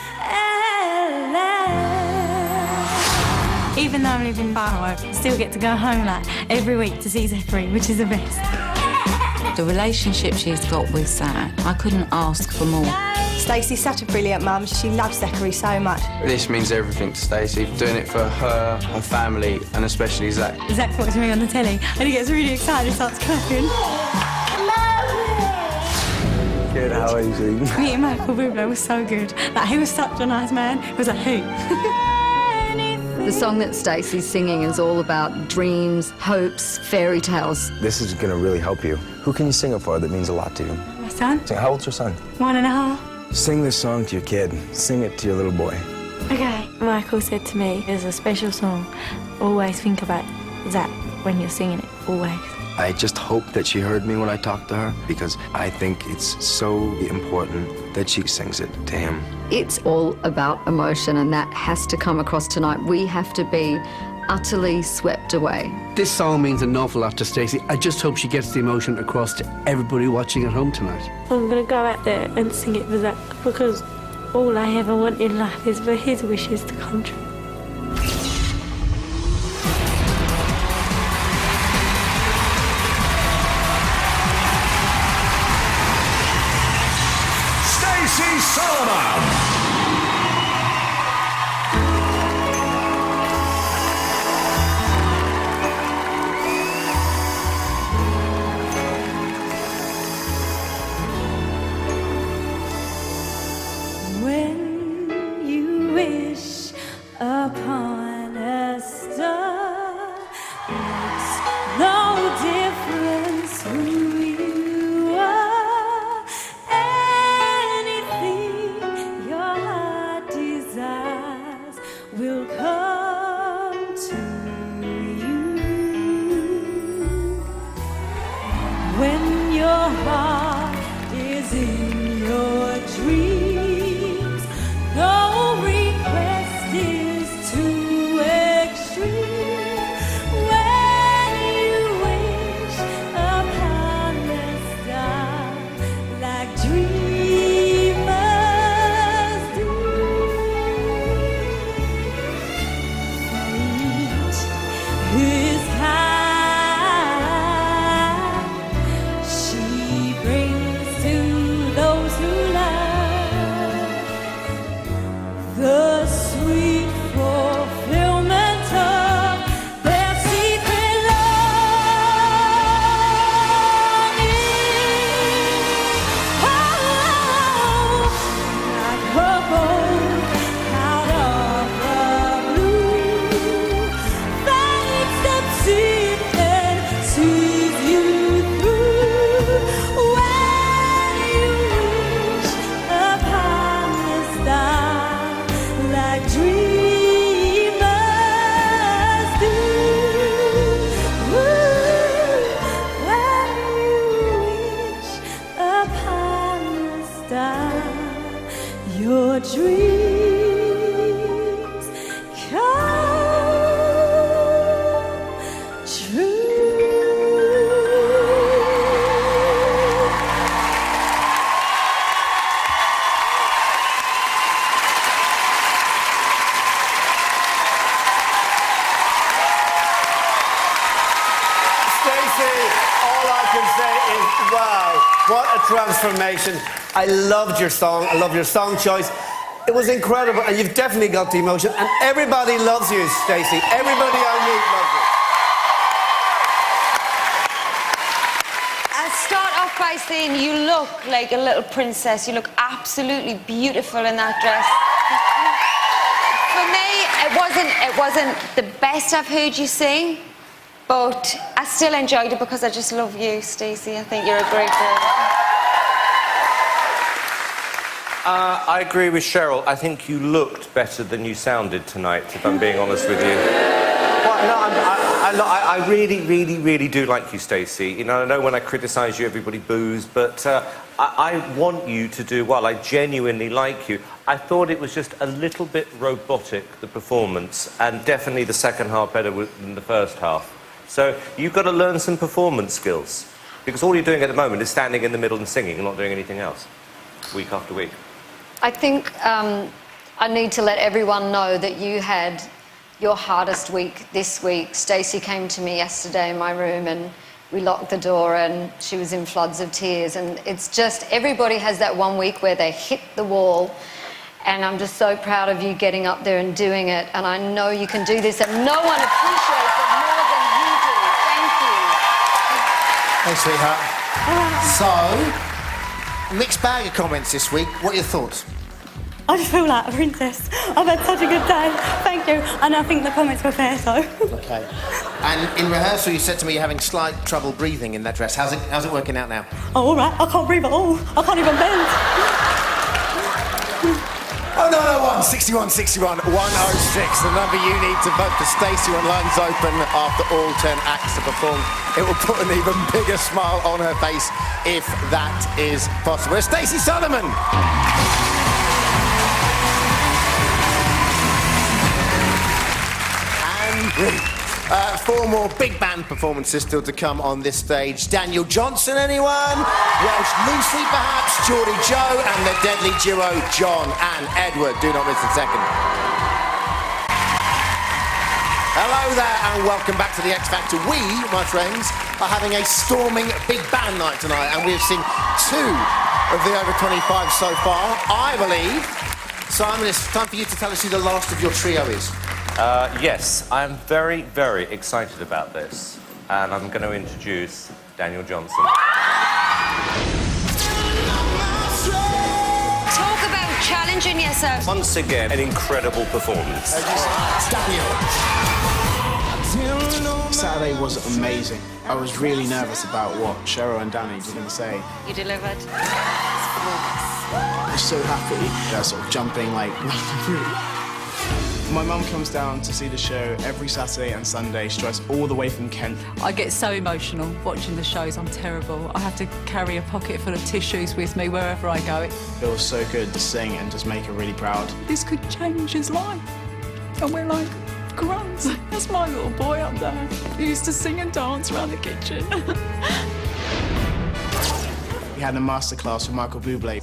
Even though I'm living far away, I still get to go home like every week to see Zachary, which is the best. The relationship she's got with Zach, I couldn't ask for more. Stacey's such a brilliant mum. She loves Zachary so much. This means everything to Stacey. Doing it for her, her family, and especially Zach. Zach watches me on the telly and he gets really excited and starts clapping. Good, how are you? Meeting Michael Bublé was so good. Like, he was such a nice man. He was like, hey. The song that Stacey's singing is all about dreams, hopes, fairy tales. This is going to really help you. Who can you sing it for that means a lot to you? My son? How old's your son? 1.5. Sing this song to your kid. Sing it to your little boy. Okay. Michael said to me, there's a special song. Always think about Zach when you're singing it. Always. I just hope that she heard me when I talked to her, because I think it's so important that she sings it to him. It's all about emotion, and that has to come across tonight. We have to be utterly swept away. This song means an awful lot to Stacey. I just hope she gets the emotion across to everybody watching at home tonight. I'm going to go out there and sing it for Zach, because all I ever want in life is for his wishes to come true. Stacey Solomon. When you wish upon a star, makes no difference who you are. Anything your heart desires will come to you. When your heart is in your dreams, no request is too extreme. When you wish upon the star, like dreamers do, fate is high. She brings to those who love the sweet fulfillment of their secret longing. Oh, like bubbles out of the blue, fate steps in and sees you through. When you wish upon the star, like dreamers do. When you wish upon the star, your dreams come What a transformation. I loved your song. I love your song choice. It was incredible, and you've definitely got the emotion. And everybody loves you, Stacey. Everybody I meet loves you. I'll start off by saying you look like a little princess. You look absolutely beautiful in that dress. For me, it wasn't the best I've heard you sing, but I still enjoyed it because I just love you, Stacey. I think you're a great girl. I agree with Cheryl. I think you looked better than you sounded tonight, if I'm being honest with you. Well, no, I really, really, really do like you, Stacey. You know, I know when I criticise you, everybody boos, but I want you to do well. I genuinely like you. I thought it was just a little bit robotic, the performance, and definitely the second half better than the first half. So you've got to learn some performance skills, because all you're doing at the moment is standing in the middle and singing and not doing anything else, week after week. I think I need to let everyone know that you had your hardest week this week. Stacey came to me yesterday in my room and we locked the door and she was in floods of tears. And it's just, everybody has that one week where they hit the wall. And I'm just so proud of you getting up there and doing it. And I know you can do this and no one appreciates it more than you do. Thank you. Thanks, sweetheart. So, mixed bag of comments this week. What are your thoughts? I just feel like a princess. I've had such a good day. Thank you. And I think the comments were fair, so. Okay. And in rehearsal, you said to me you're having slight trouble breathing in that dress. How's it working out now? Oh, all right. I can't breathe at all. I can't even bend. Oh, 901 61 61 106, the number you need to vote for Stacey when lines open after all 10 acts are performed. It will put an even bigger smile on her face if that is possible. It's Stacey Solomon. And 4 more big band performances still to come on this stage. Daniel Johnson, anyone? Welsh Lucy, perhaps? Geordie Joe and the deadly duo John and Edward. Do not miss a second. Hello there and welcome back to the X Factor. We, my friends, are having a storming big band night tonight and we've seen 2 of the over 25 so far, I believe. Simon, it's time for you to tell us who the last of your trio is. Yes, I'm very, very excited about this. And I'm going to introduce Daniel Johnson. Talk about challenging yourself. Once again, an incredible performance. Saturday was amazing. I was really nervous about what Cheryl and Danny were going to say. You delivered. I was so happy. They're sort of jumping like My mum comes down to see the show every Saturday and Sunday. She drives all the way from Kent. I get so emotional watching the shows. I'm terrible. I have to carry a pocket full of tissues with me wherever I go. It feels so good to sing and just make her really proud. This could change his life. And we're like, grunts. That's my little boy up there. He used to sing and dance around the kitchen. We had a masterclass with Michael Bublé,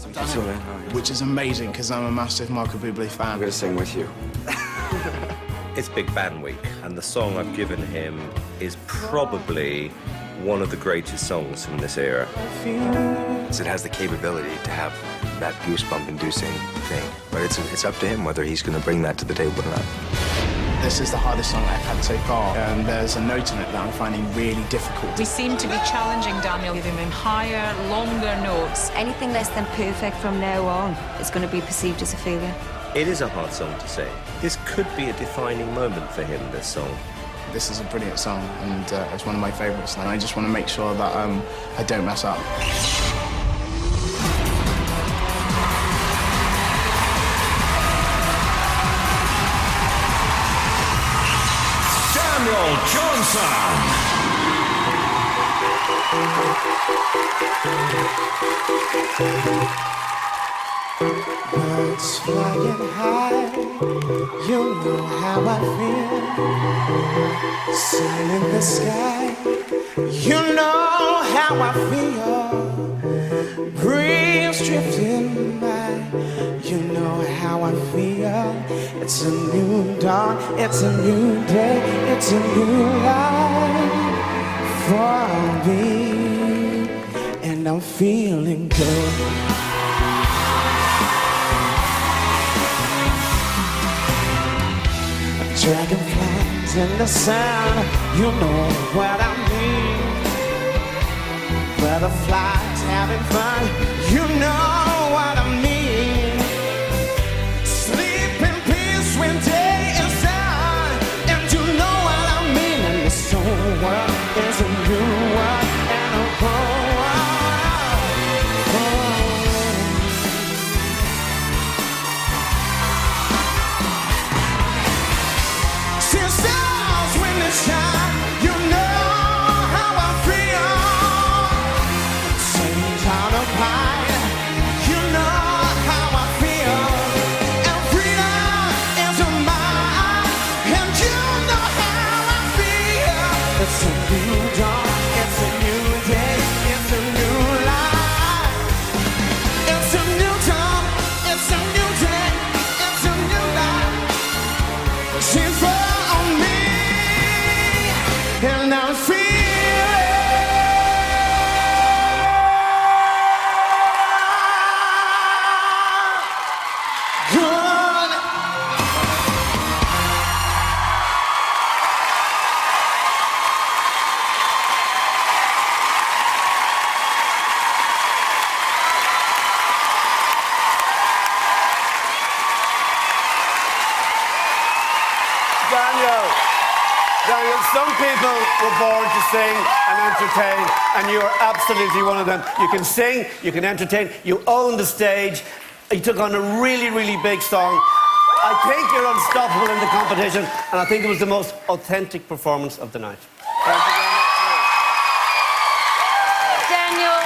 which is amazing because I'm a massive Michael Bublé fan. I'm going to sing with you. It's Big Band Week, and the song I've given him is probably one of the greatest songs from this era. It has the capability to have that goosebump-inducing thing, but it's up to him whether he's going to bring that to the table or not. This is the hardest song I've had so far, and there's a note in it that I'm finding really difficult. We seem to be challenging Daniel, giving him higher, longer notes. Anything less than perfect from now on is going to be perceived as a failure. It is a hard song to sing. This could be a defining moment for him, this song. This is a brilliant song, and it's one of my favourites, and I just want to make sure that I don't mess up. Daniel Johnson. Birds flying high, you know how I feel. Sun in the sky, you know how I feel. Breeze drifting by, you know how I feel. It's a new dawn, it's a new day, it's a new life for me. And I I'm feeling good. Dragonflies in the sun, you know what I mean. Butterflies having fun, you know what I mean. Sleep in peace when day is done, and you know what I mean. And this whole world is a new world and a whole shine, you know how I feel. Same town of high, you know how I feel. And freedom is mine, and you know how I feel. It's a new dawn, it's a new day, it's a new life. It's a new dawn, it's a new day, it's a new life. She's on me. And I'm feeling good. Daniel, some people were born to sing and entertain, and you are absolutely one of them. You can sing, you can entertain, you own the stage. You took on a really, really big song. I think you're unstoppable in the competition, and I think it was the most authentic performance of the night. Thank you very much. Daniel,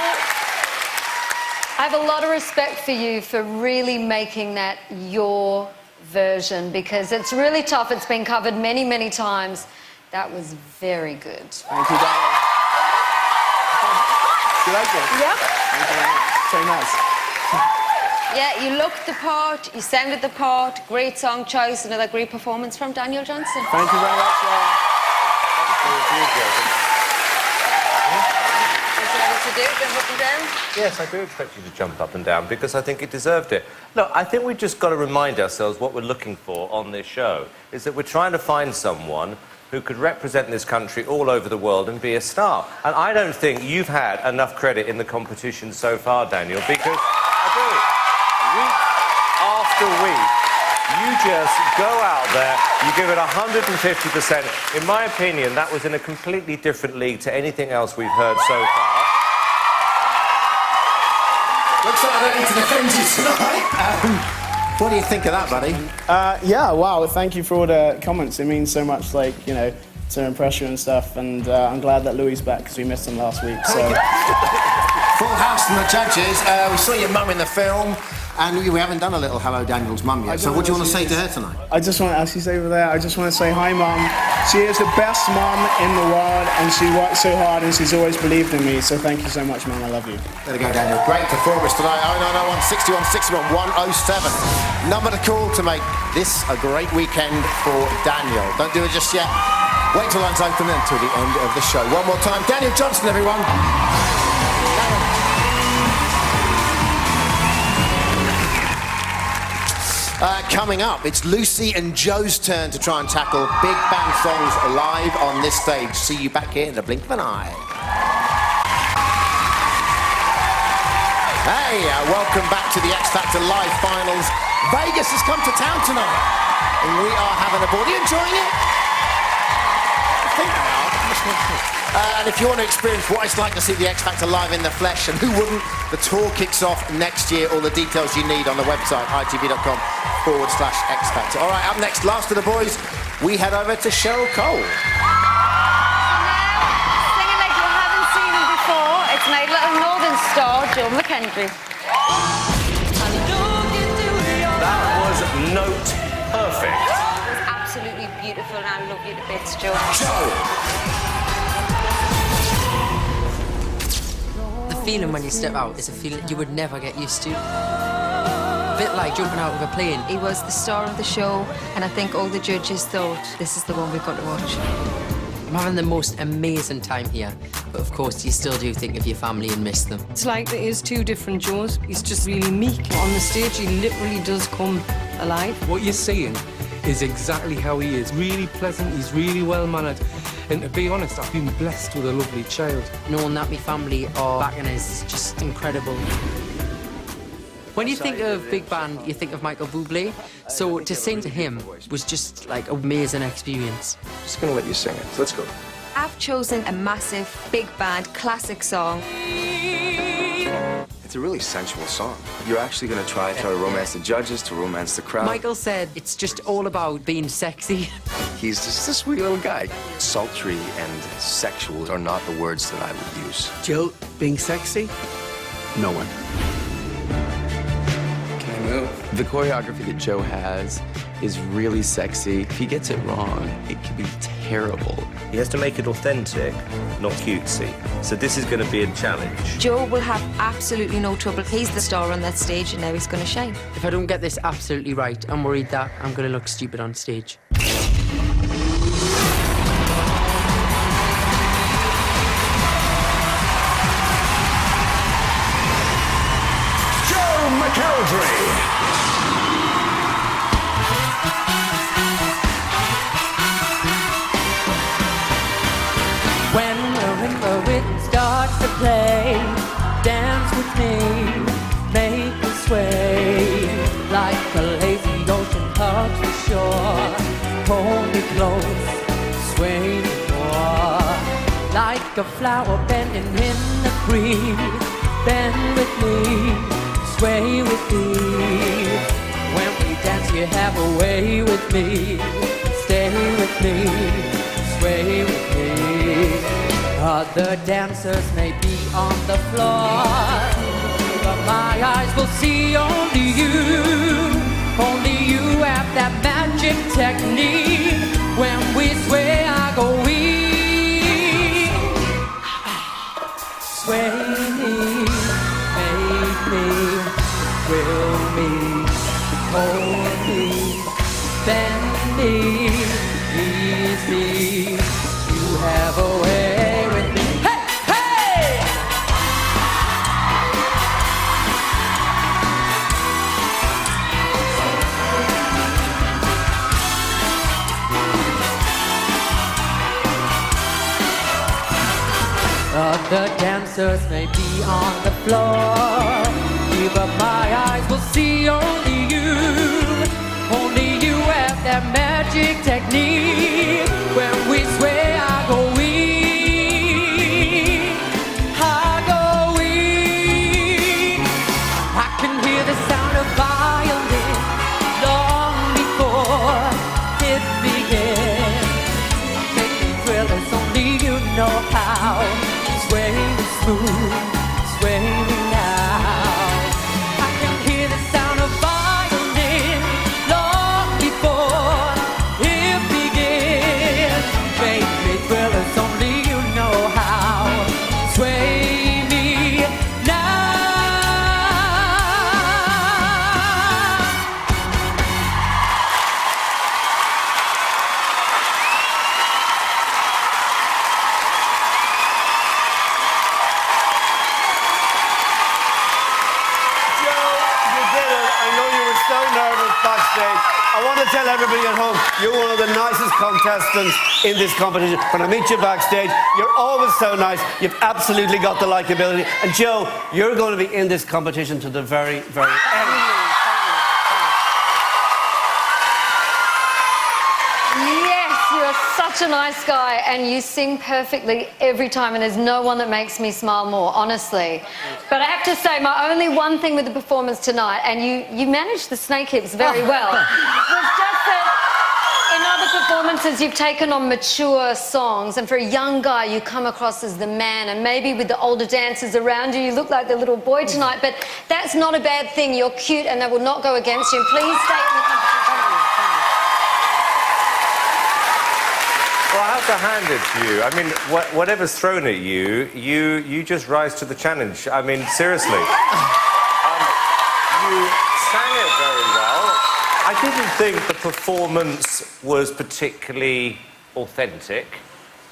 I have a lot of respect for you for really making that your version, because it's really tough. It's been covered many, many times. That was very good. Thank you, Daniel. You like it? Yeah. Thank you very much. So nice. Yeah, you looked the part, you sounded the part. Great song choice, another great performance from Daniel Johnston. Thank you very much. To do, jump up and down? Yes, I do expect you to jump up and down because I think it deserved it. Look, I think we've just got to remind ourselves what we're looking for on this show is that we're trying to find someone who could represent this country all over the world and be a star. And I don't think you've had enough credit in the competition so far, Daniel, because I do. Week after week, you just go out there, you give it 150%. In my opinion, that was in a completely different league to anything else we've heard so far. Looks like I don't need to defend you tonight. What do you think of that, buddy? Yeah, wow, thank you for all the comments. It means so much, like, you know, to impress you and stuff. And I'm glad that Louis is back because we missed him last week. So. Full house from the judges. We saw your mum in the film, and we haven't done a little Hello Daniel's mum yet. So what do you want to say to her tonight? I just want to, as she's over there, I just want to say hi, Mum. She is the best mum in the world, and she works so hard, and she's always believed in me. So thank you so much, Mum. I love you. There you go, Daniel. Great performance tonight. 0901 61 61 107. Number to call to make this a great weekend for Daniel. Don't do it just yet. Wait till lines open until the end of the show. One more time, Daniel Johnston, everyone. Coming up, it's Lucy and Joe's turn to try and tackle big band songs live on this stage. See you back here in the blink of an eye. Hey, welcome back to the X Factor Live Finals. Vegas has come to town tonight, and we are having a ball. Are you enjoying it? I think they are. And if you want to experience what it's like to see the X Factor live in the flesh, and who wouldn't, the tour kicks off next year. All the details you need on the website, itv.com/X Factor. All right, up next, last of the boys, we head over to Cheryl Cole. Singing like you haven't seen him before, it's my little northern star, Joe McKendry. That was note perfect. It was absolutely beautiful, and I love you to bits, Joe. The feeling when you step out is a feeling you would never get used to. A bit like jumping out of a plane. He was the star of the show, and I think all the judges thought, this is the one we've got to watch. I'm having the most amazing time here, but of course you still do think of your family and miss them. It's like there is two different Joes. He's just really meek. On the stage, he literally does come alive. What you're seeing is exactly how he is. Really pleasant, he's really well-mannered. And to be honest, I've been blessed with a lovely child. Knowing that my family are backing us is just incredible. When you think of big band, you think of Michael Bublé. So to sing to him was just like an amazing experience. Just gonna let you sing it. So let's go. I've chosen a massive, big band, classic song. It's a really sensual song. You're actually gonna try to romance the judges, to romance the crowd. Michael said it's just all about being sexy. He's just a sweet little guy. Sultry and sexual are not the words that I would use. Joe, being sexy? No one. The choreography that Joe has is really sexy. If he gets it wrong, it could be terrible. He has to make it authentic, not cutesy. So this is going to be a challenge. Joe will have absolutely no trouble. He's the star on that stage and now he's going to shine. If I don't get this absolutely right, I'm worried that I'm going to look stupid on stage. Joe McElderry. When the rhythm starts to play, dance with me, make me sway. Like a lazy ocean hugs the shore, hold me close, sway me more. Like a flower bending in the breeze, bend with me, sway with me. When we dance you have a way with me, stay with me, sway with me. Other dancers may be on the floor, but my eyes will see only you. Only you have that magic technique. When we sway, I go weak. Sway me, make me, will me, hold me, bend me, ease me. You have a way with me. Hey, hey! Other dancers may be on the floor, but my eyes will see only you. Only you have that magic technique. When we sway, I go weak. I go weak. I can hear the sound of violin long before it begins. Make me thrill as only you know how. Sway me smooth, sway me now. I can hear the sound of violin long before it begins. Make me thrill as only you know how. Sway me now. Backstage. I want to tell everybody at home, you're one of the nicest contestants in this competition. When I meet you backstage, you're always so nice. You've absolutely got the likability. And Joe, you're going to be in this competition to the very, very end. Yes, you're such a nice guy and you sing perfectly every time and there's no one that makes me smile more, honestly. But I have to say, my only one thing with the performance tonight, and you managed the snake hips very well, was just that in other performances you've taken on mature songs and for a young guy you come across as the man, and maybe with the older dancers around you, you look like the little boy tonight, but that's not a bad thing. You're cute and they will not go against you. And please stay in the competition. Well, I have to hand it to you. I mean, whatever's thrown at you, you just rise to the challenge. I mean, seriously. You sang it very well. I didn't think the performance was particularly authentic,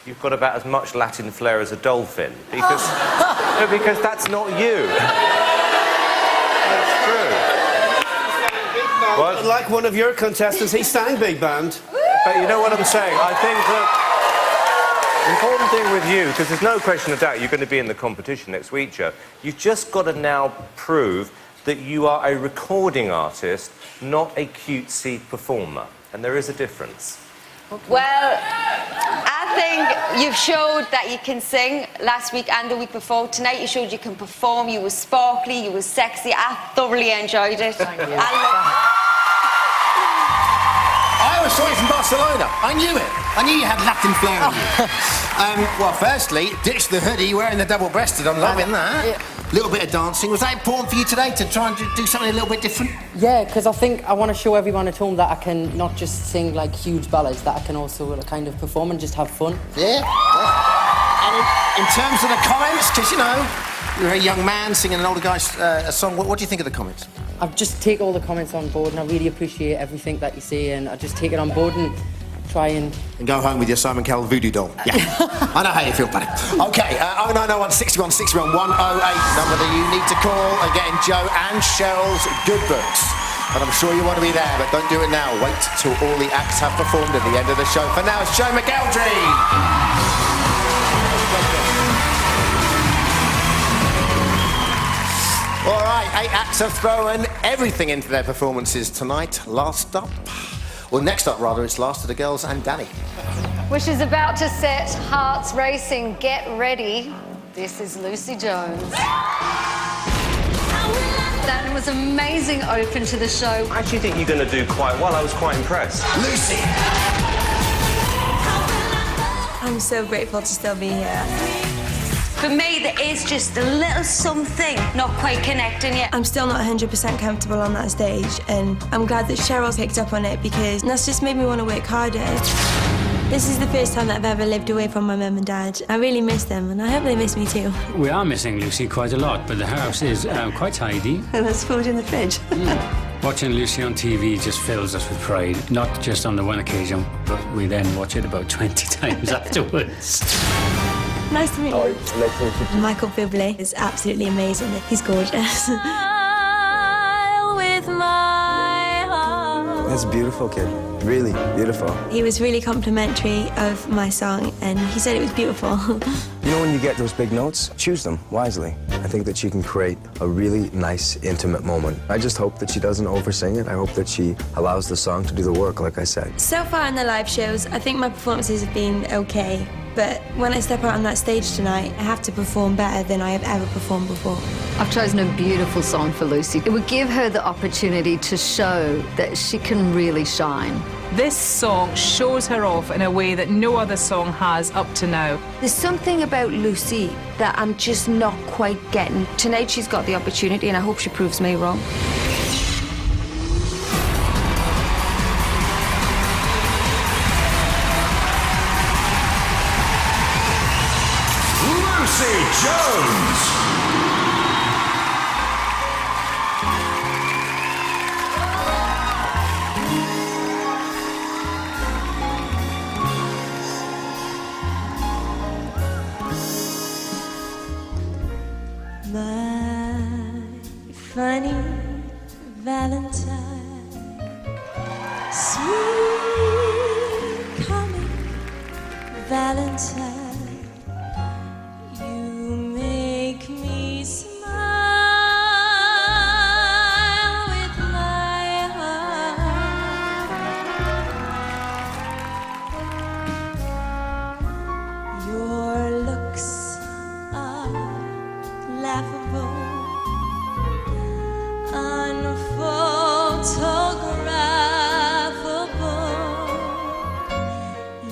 you've got about as much Latin flair as a dolphin. Because, no, because that's not you. That's true. Well, like one of your contestants, he sang big band. But you know what I'm saying? I think that the important thing with you, because there's no question of doubt you're going to be in the competition next week, Joe, you've just got to now prove that you are a recording artist, not a cutesy performer. And there is a difference. Well, I think you've showed that you can sing last week and the week before. Tonight you showed you can perform. You were sparkly, you were sexy. I thoroughly enjoyed it. I saw you from Barcelona. I knew it. I knew you had Latin flair in you. Well, firstly, ditch the hoodie, wearing the double-breasted. I'm loving that. A little bit of dancing. Was that important for you today, to try and do something a little bit different? Yeah, because I think I want to show everyone at home that I can not just sing like huge ballads, that I can also kind of perform and just have fun. Yeah. And in terms of the comments, because, you know, you're a young man singing an older guy's a song, what do you think of the comments? I just take all the comments on board, and I really appreciate everything that you say, and I just take it on board and try and go home with your Simon Cowell voodoo doll. Yeah. I know how you feel, buddy. OK, 0901 61 61 108, number that you need to call and get in Joe and Cheryl's good books. And I'm sure you want to be there, but don't do it now. Wait till all the acts have performed at the end of the show. For now, it's Joe McElderry. All right, 8 acts have thrown everything into their performances tonight. Next up, it's Last of the Girls and Danny. Which is about to set hearts racing. Get ready. This is Lucy Jones. That was amazing open to the show. I actually think you're going to do quite well. I was quite impressed. Lucy! I'm so grateful to still be here. For me, there is just a little something not quite connecting yet. I'm still not 100% comfortable on that stage, and I'm glad that Cheryl picked up on it, because that's just made me want to work harder. This is the first time that I've ever lived away from my mum and dad. I really miss them, and I hope they miss me too. We are missing Lucy quite a lot, but the house is quite tidy. And there's food in the fridge. Watching Lucy on TV just fills us with pride, not just on the one occasion, but we then watch it about 20 times afterwards. Nice to meet you. Michael Bublé is absolutely amazing. He's gorgeous. With my heart. That's a beautiful kid. Really beautiful. He was really complimentary of my song, and he said it was beautiful. You know, when you get those big notes, choose them wisely. I think that she can create a really nice, intimate moment. I just hope that she doesn't oversing it. I hope that she allows the song to do the work, like I said. So far in the live shows, I think my performances have been okay. But when I step out on that stage tonight, I have to perform better than I have ever performed before. I've chosen a beautiful song for Lucy. It would give her the opportunity to show that she can really shine. This song shows her off in a way that no other song has up to now. There's something about Lucy that I'm just not quite getting. Tonight she's got the opportunity, and I hope she proves me wrong. Lucy Jones. My funny Valentine, sweet comic Valentine.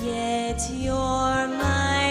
Yet you're my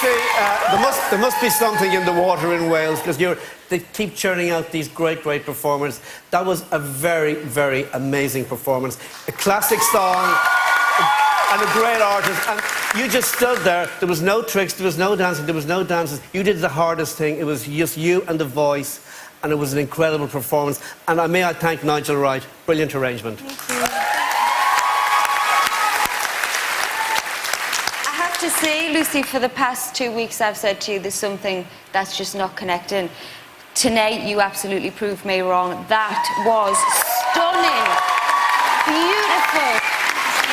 Lucy, there must be something in the water in Wales because they keep churning out these great performers. That was a very, very amazing performance. A classic song and a great artist. And you just stood there. There was no tricks, there was no dancing, there was no dances. You did the hardest thing. It was just you and the voice. And it was an incredible performance. And may I thank Nigel Wright. Brilliant arrangement. To say, Lucy, for the past 2 weeks I've said to you there's something that's just not connecting. Tonight you absolutely proved me wrong. That was stunning. Beautiful.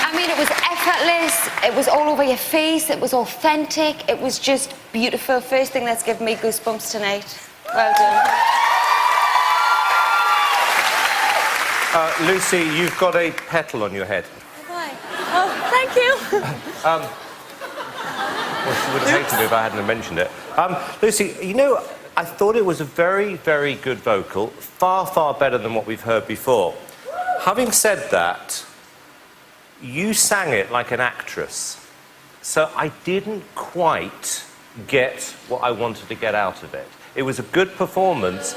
I mean, it was effortless, it was all over your face, it was authentic, it was just beautiful. First thing that's given me goosebumps tonight. Well done. Lucy, you've got a petal on your head. Have I? Oh, thank you. Well, she would have hated it if I hadn't mentioned it. Lucy, you know, I thought it was a very, very good vocal, far, far better than what we've heard before. Having said that, you sang it like an actress, so I didn't quite get what I wanted to get out of it. It was a good performance.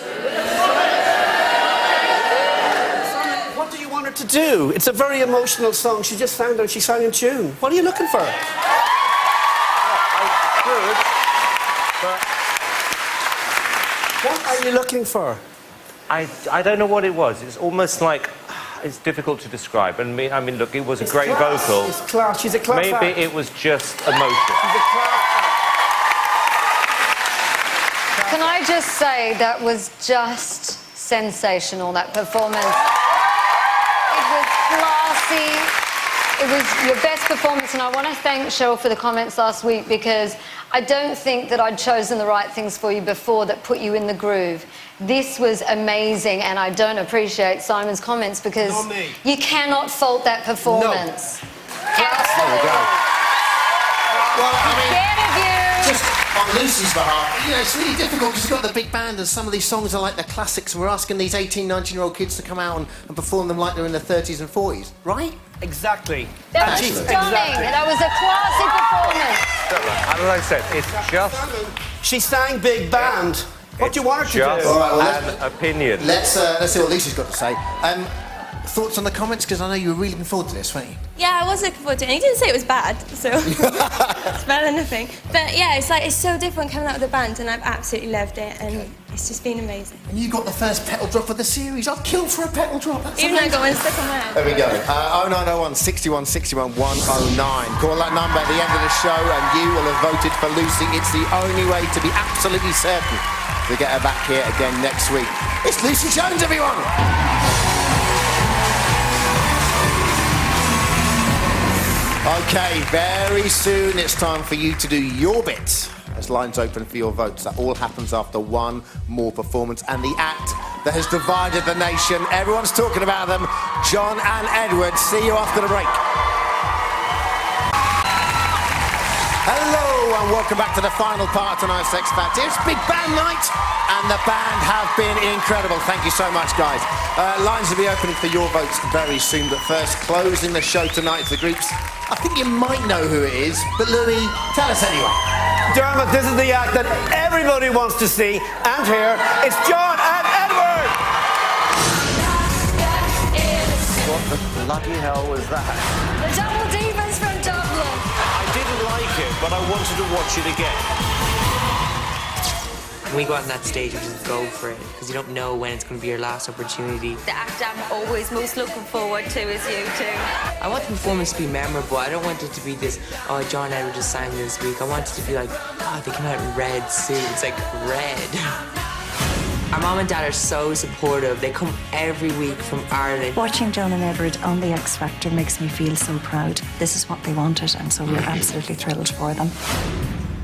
What do you want her to do? It's a very emotional song. She just sang there, she sang in tune. What are you looking for? Good, but what are you looking for? I don't know what it was. It's almost like it's difficult to describe. I mean, look, it was a great vocal. It's class. She's a class Maybe act. it was just emotion. She's a class act. Can I just say that was just sensational, that performance. It was classy. It was your best performance, and I want to thank Cheryl for the comments last week because I don't think that I'd chosen the right things for you before that put you in the groove. This was amazing, and I don't appreciate Simon's comments because you cannot fault that performance. There we go. Well, I mean, just on Lucy's behalf, you know, it's really difficult because you've got the big band and some of these songs are like the classics, and we're asking these 18, 19-year-old kids to come out and perform them like they're in their 30s and 40s, right? Exactly. That was stunning. Exactly. That was a classy performance. As I said, it's just... She sang big band. What do you want her to do? Just All right, well, an opinion. Let's see what Lucy's got to say. Thoughts on the comments? Because I know you were really looking forward to this, weren't you? Yeah, I was looking forward to it. He didn't say it was bad, so it's better than nothing. But yeah, it's so different coming out with the band, and I've absolutely loved it, and it's just been amazing. And you got the first petal drop of the series. I'd kill for a petal drop. That's Even though I amazing. got one stuck on my head. There we go. 0901 61 61 109. Call that number at the end of the show and you will have voted for Lucy. It's the only way to be absolutely certain to get her back here again next week. It's Lucy Jones, everyone! Okay, very soon it's time for you to do your bit. As lines open for your votes. That all happens after one more performance. And the act that has divided the nation. Everyone's talking about them. John and Edward. See you after the break. Hello and welcome back to the final part of tonight's X Factor. It's Big Band Night and the band have been incredible. Thank you so much, guys. Lines will be opening for your votes very soon, but first, closing the show tonight, the groups. I think you might know who it is, but Louis, tell us anyway. Dermot, this is the act that everybody wants to see and hear. It's John and Edward! What the bloody hell was that? The Double Divas from Dublin. I didn't like it, but I wanted to watch it again. When we go out on that stage, we just go for it, because you don't know when it's going to be your last opportunity. The act I'm always most looking forward to is you two. I want the performance to be memorable. I don't want it to be this, oh, John Edward just sang this week. I want it to be like, oh, they came out in red suits, like red. Our mom and dad are so supportive. They come every week from Ireland. Watching John and Edward on the X Factor makes me feel so proud. This is what they wanted, and so we're absolutely thrilled for them.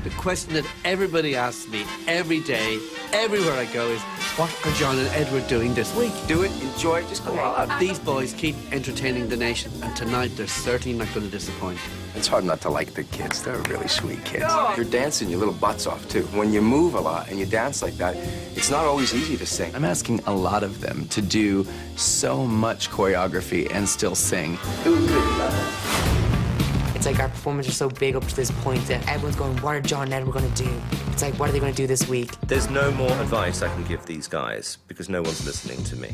The question that everybody asks me every day, everywhere I go, is what are John and Edward doing this week? Do it, enjoy it, just go on. These boys keep entertaining the nation, and tonight they're certainly not going to disappoint. It's hard not to like the kids. They're really sweet kids. You're dancing your little butts off, too. When you move a lot and you dance like that, it's not always easy to sing. I'm asking a lot of them to do so much choreography and still sing. It's like our performances are so big up to this point that everyone's going, what are John and Edward going to do? It's like, what are they going to do this week? There's no more advice I can give these guys because no one's listening to me.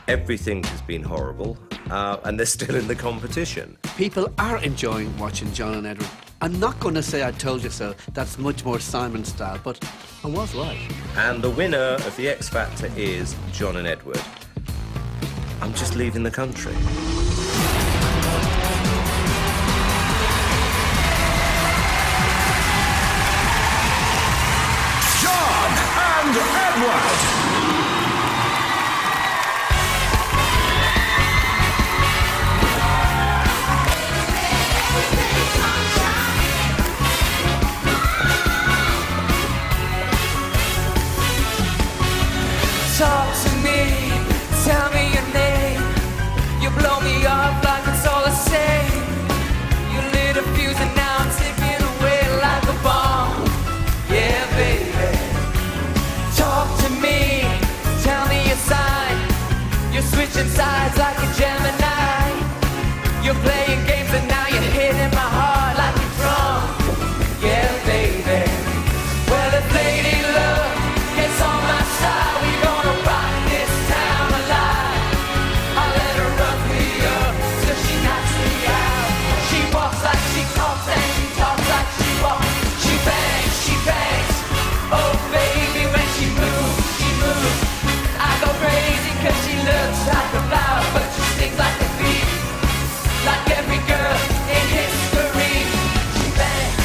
Everything has been horrible, and they're still in the competition. People are enjoying watching John and Edward. I'm not going to say I told you so. That's much more Simon style, but I was right. And the winner of the X Factor is John and Edward. I'm just leaving the country. John and Edward. Talk to me, tell me your name. You blow me up like it's all the same. You lit a fuse and now I'm ticking away like a bomb. Yeah, baby. Talk to me, tell me your sign. You're switching sides like a Gemini. You're playing games and now you're hitting my heart like a drum. Yeah, baby. Well, if Lady Love gets on my side, we gonna rock this town alive. I'll let her rough me up till she knocks me out. She walks like she talks and she talks like she walks. She bangs, oh baby, when she moves, I go crazy cause she looks like a flower, but she stings like a bee, like every girl in history. She bangs,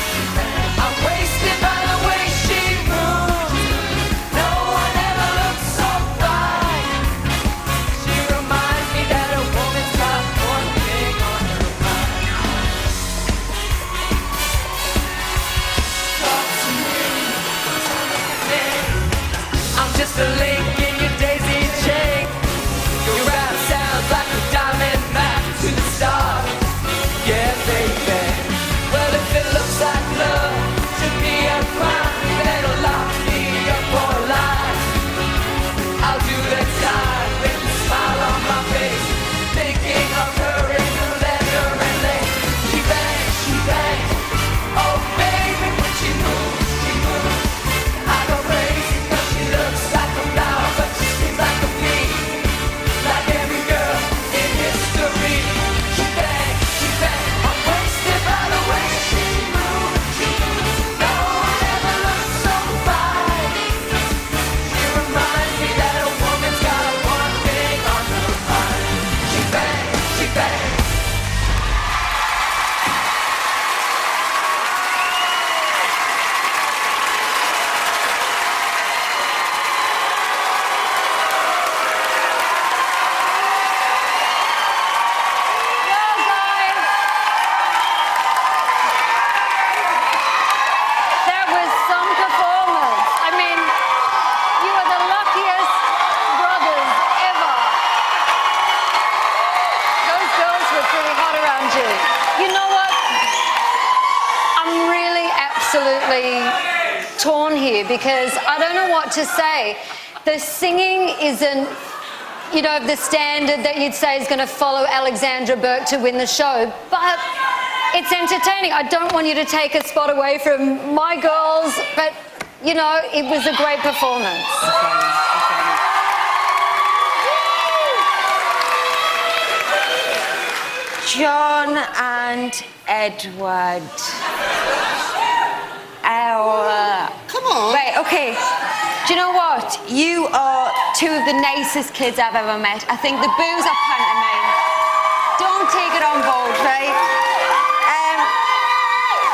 I'm wasted by the way she moves. No one ever looked so fine. She reminds me that a woman's got one thing on her mind. Talk to me. I'm just a link in your daisy chain. Your rap sounds like a diamond map to the stars. Yeah, baby. Well, if it looks like love to be a crime, then it'll lock me up for life. I'll do the time with a smile on my face, thinking of her in the leather and lace. She bangs, oh baby, when she moves, I go crazy cause she looks like a flower, but she seems like a bee, like every girl in history. She bangs, I'm wasted by the way she moves. No one ever looked so fine. She reminds me that a woman's got one thing on her mind. She bangs. That was some performance. I mean, you are the luckiest brothers ever. Those girls were pretty hot around you. You know what? I'm really absolutely torn here because I don't know what to say. The singing isn't, you know, the standard that you'd say is going to follow Alexandra Burke to win the show, but it's entertaining. I don't want you to take a spot away from my girls, but, you know, it was a great performance. John and Edward. Come on. Right, okay. Do you know what? You are two of the nicest kids I've ever met. I think the boos are pantomime. Don't take it on board, right?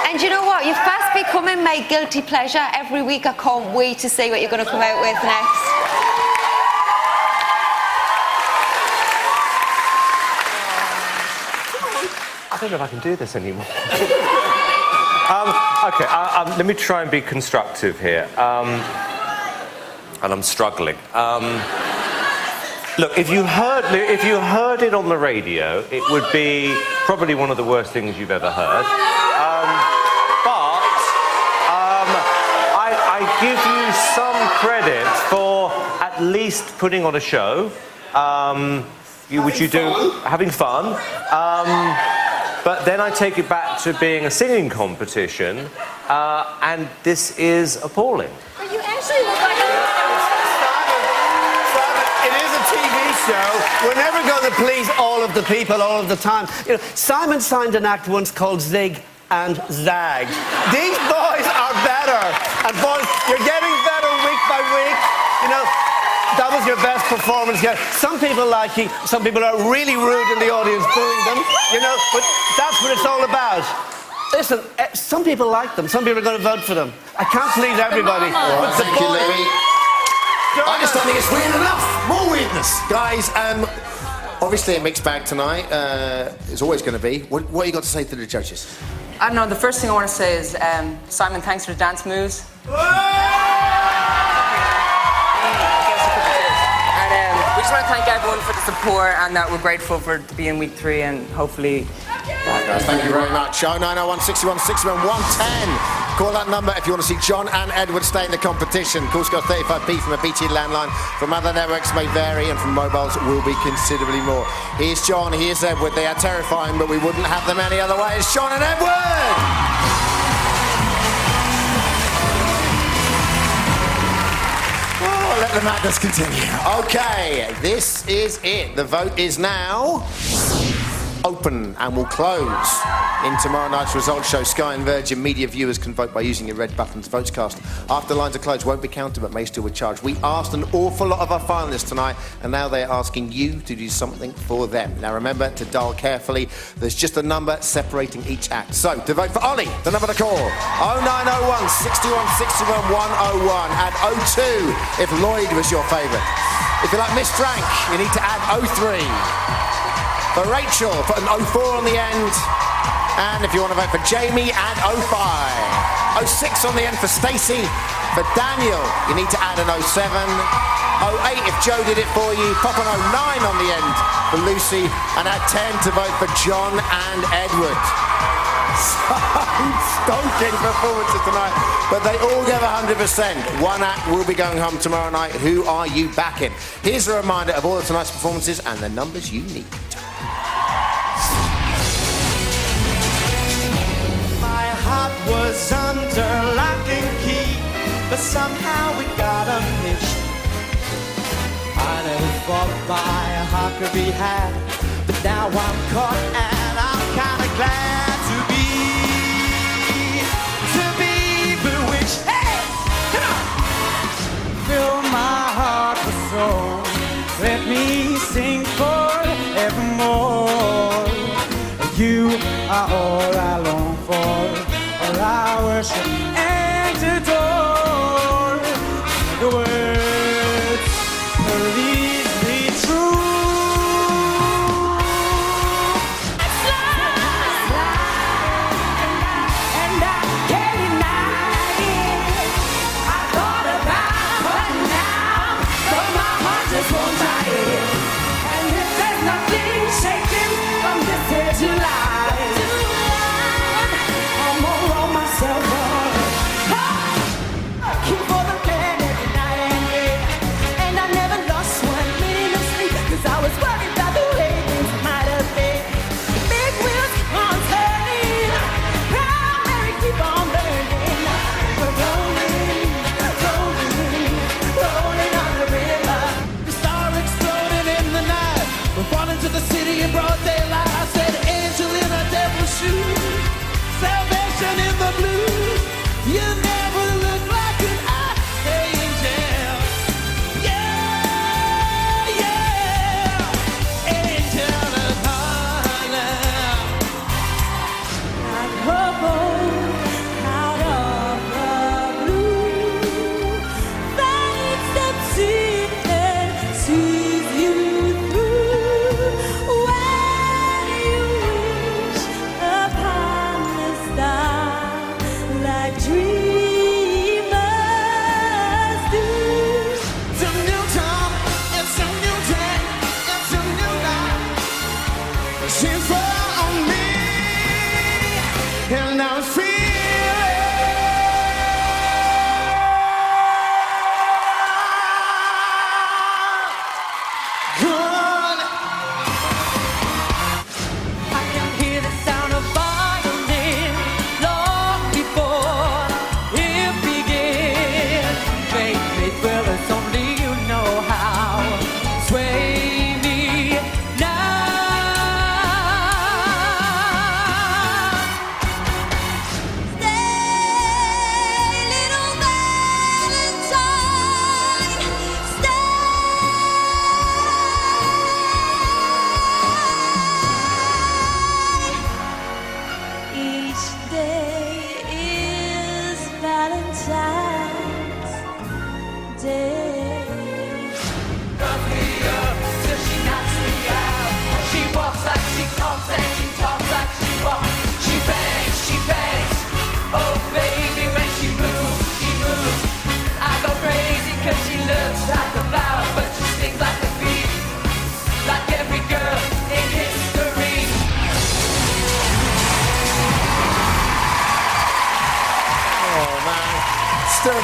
And you know what? You're fast becoming my guilty pleasure. Every week I can't wait to see what you're going to come out with next. I don't know if I can do this anymore. Okay, let me try and be constructive here. And I'm struggling. Look, if you heard it on the radio, it would be probably one of the worst things you've ever heard. But I give you some credit for at least putting on a show, which you do, having fun. But then I take it back to being a singing competition, and this is appalling. But you actually look like a... It is a TV show. We're never going to please all of the people all of the time. You know, Simon signed an act once called Zig and Zag. These boys are better. And boys, you're getting better week by week. You know, that was your best performance yet. Some people like you, some people are really rude in the audience booing them, you know, but that's what it's all about. Listen, some people like them, some people are going to vote for them. I can't please everybody. Right, thank you, Louis. I just don't think it's weird enough. More weirdness. Guys, obviously a mixed bag tonight. It's always going to be. What you got to say to the judges? I don't know, the first thing I want to say is, Simon, thanks for the dance moves. We just want to thank everyone for the support and that we're grateful for to be in week 3 and hopefully... Right, guys, thank you very much. 0901 61 61 110. Call that number if you want to see John and Edward stay in the competition. Calls got 35p from a BT landline. From other networks may vary and from mobiles will be considerably more. Here's John, here's Edward. They are terrifying, but we wouldn't have them any other way. It's John and Edward! Let the madness continue. Okay, this is it. The vote is now open and will close in tomorrow night's results show. Sky and Virgin Media viewers can vote by using your red buttons. Votes cast after lines are closed won't be counted but may still be charged. We asked an awful lot of our finalists tonight and now they're asking you to do something for them. Now remember to dial carefully. There's just a number separating each act. So to vote for Ollie, the number to call 0901 61 61 101 and 02 if Lloyd was your favourite. If you like Miss Frank, you need to add 03. For Rachel, put an 04 on the end. And if you want to vote for Jamie, add 05. 06 on the end for Stacey. For Daniel, you need to add an 07. 08 if Joe did it for you. Pop an 09 on the end for Lucy. And add 10 to vote for John and Edward. Stonking performances tonight, but they all give 100%. One act will be going home tomorrow night. Who are you backing? Here's a reminder of all of tonight's performances and the numbers you need. My heart was under lock and key, but somehow it got unhitched. I never thought my heart could be had, but now I'm caught and I'm kinda glad to be bewitched. Hey, come on! Fill my heart with soul, let me sing forevermore. You are all I long for, all I worship and adore. The words lead me true. And I can't deny it. I thought about what now, but my heart just won't buy it. And if there's nothing shaking from this here July, I'm gonna roll myself up. Keep for the man every night and day. And I never lost 1 minute of sleep, 'cause I was worried about the way things might have been. Big wheels keep on turning, proud Mary keep on burning. We're rolling, rolling, rolling on the river. The star exploded in the night. We're falling to the city in broad daylight. I said, angel in a devil's shoes, salvation in the blues. You never look like an angel. Yeah, yeah, angel of Harlem. Out of the blue, fate steps in and sees you through. When you wish upon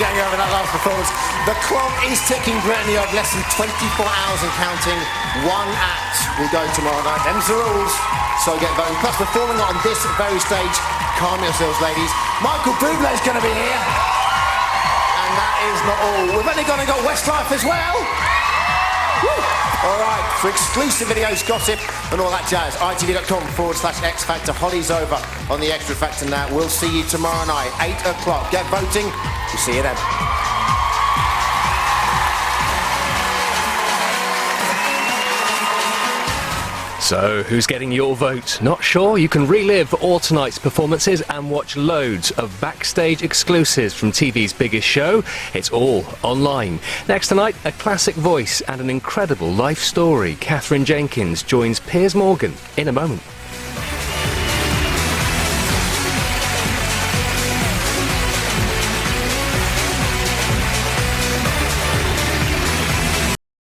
getting over that last performance. The clock is ticking, Brittany, of less than 24 hours and counting. One act will go tomorrow night. Them's the rules. So get voting. Plus, performing on this very stage, calm yourselves, ladies, Michael Bublé's going to be here. And that is not all. We've only got Westlife as well. Woo. All right, for exclusive videos, gossip, and all that jazz, itv.com/X Factor. Holly's over on the Extra Factor now. We'll see you tomorrow night, 8 o'clock. Get voting. We'll see you then. So, who's getting your vote? Not sure? You can relive all tonight's performances and watch loads of backstage exclusives from TV's biggest show. It's all online. Next tonight, a classic voice and an incredible life story. Catherine Jenkins joins Piers Morgan in a moment.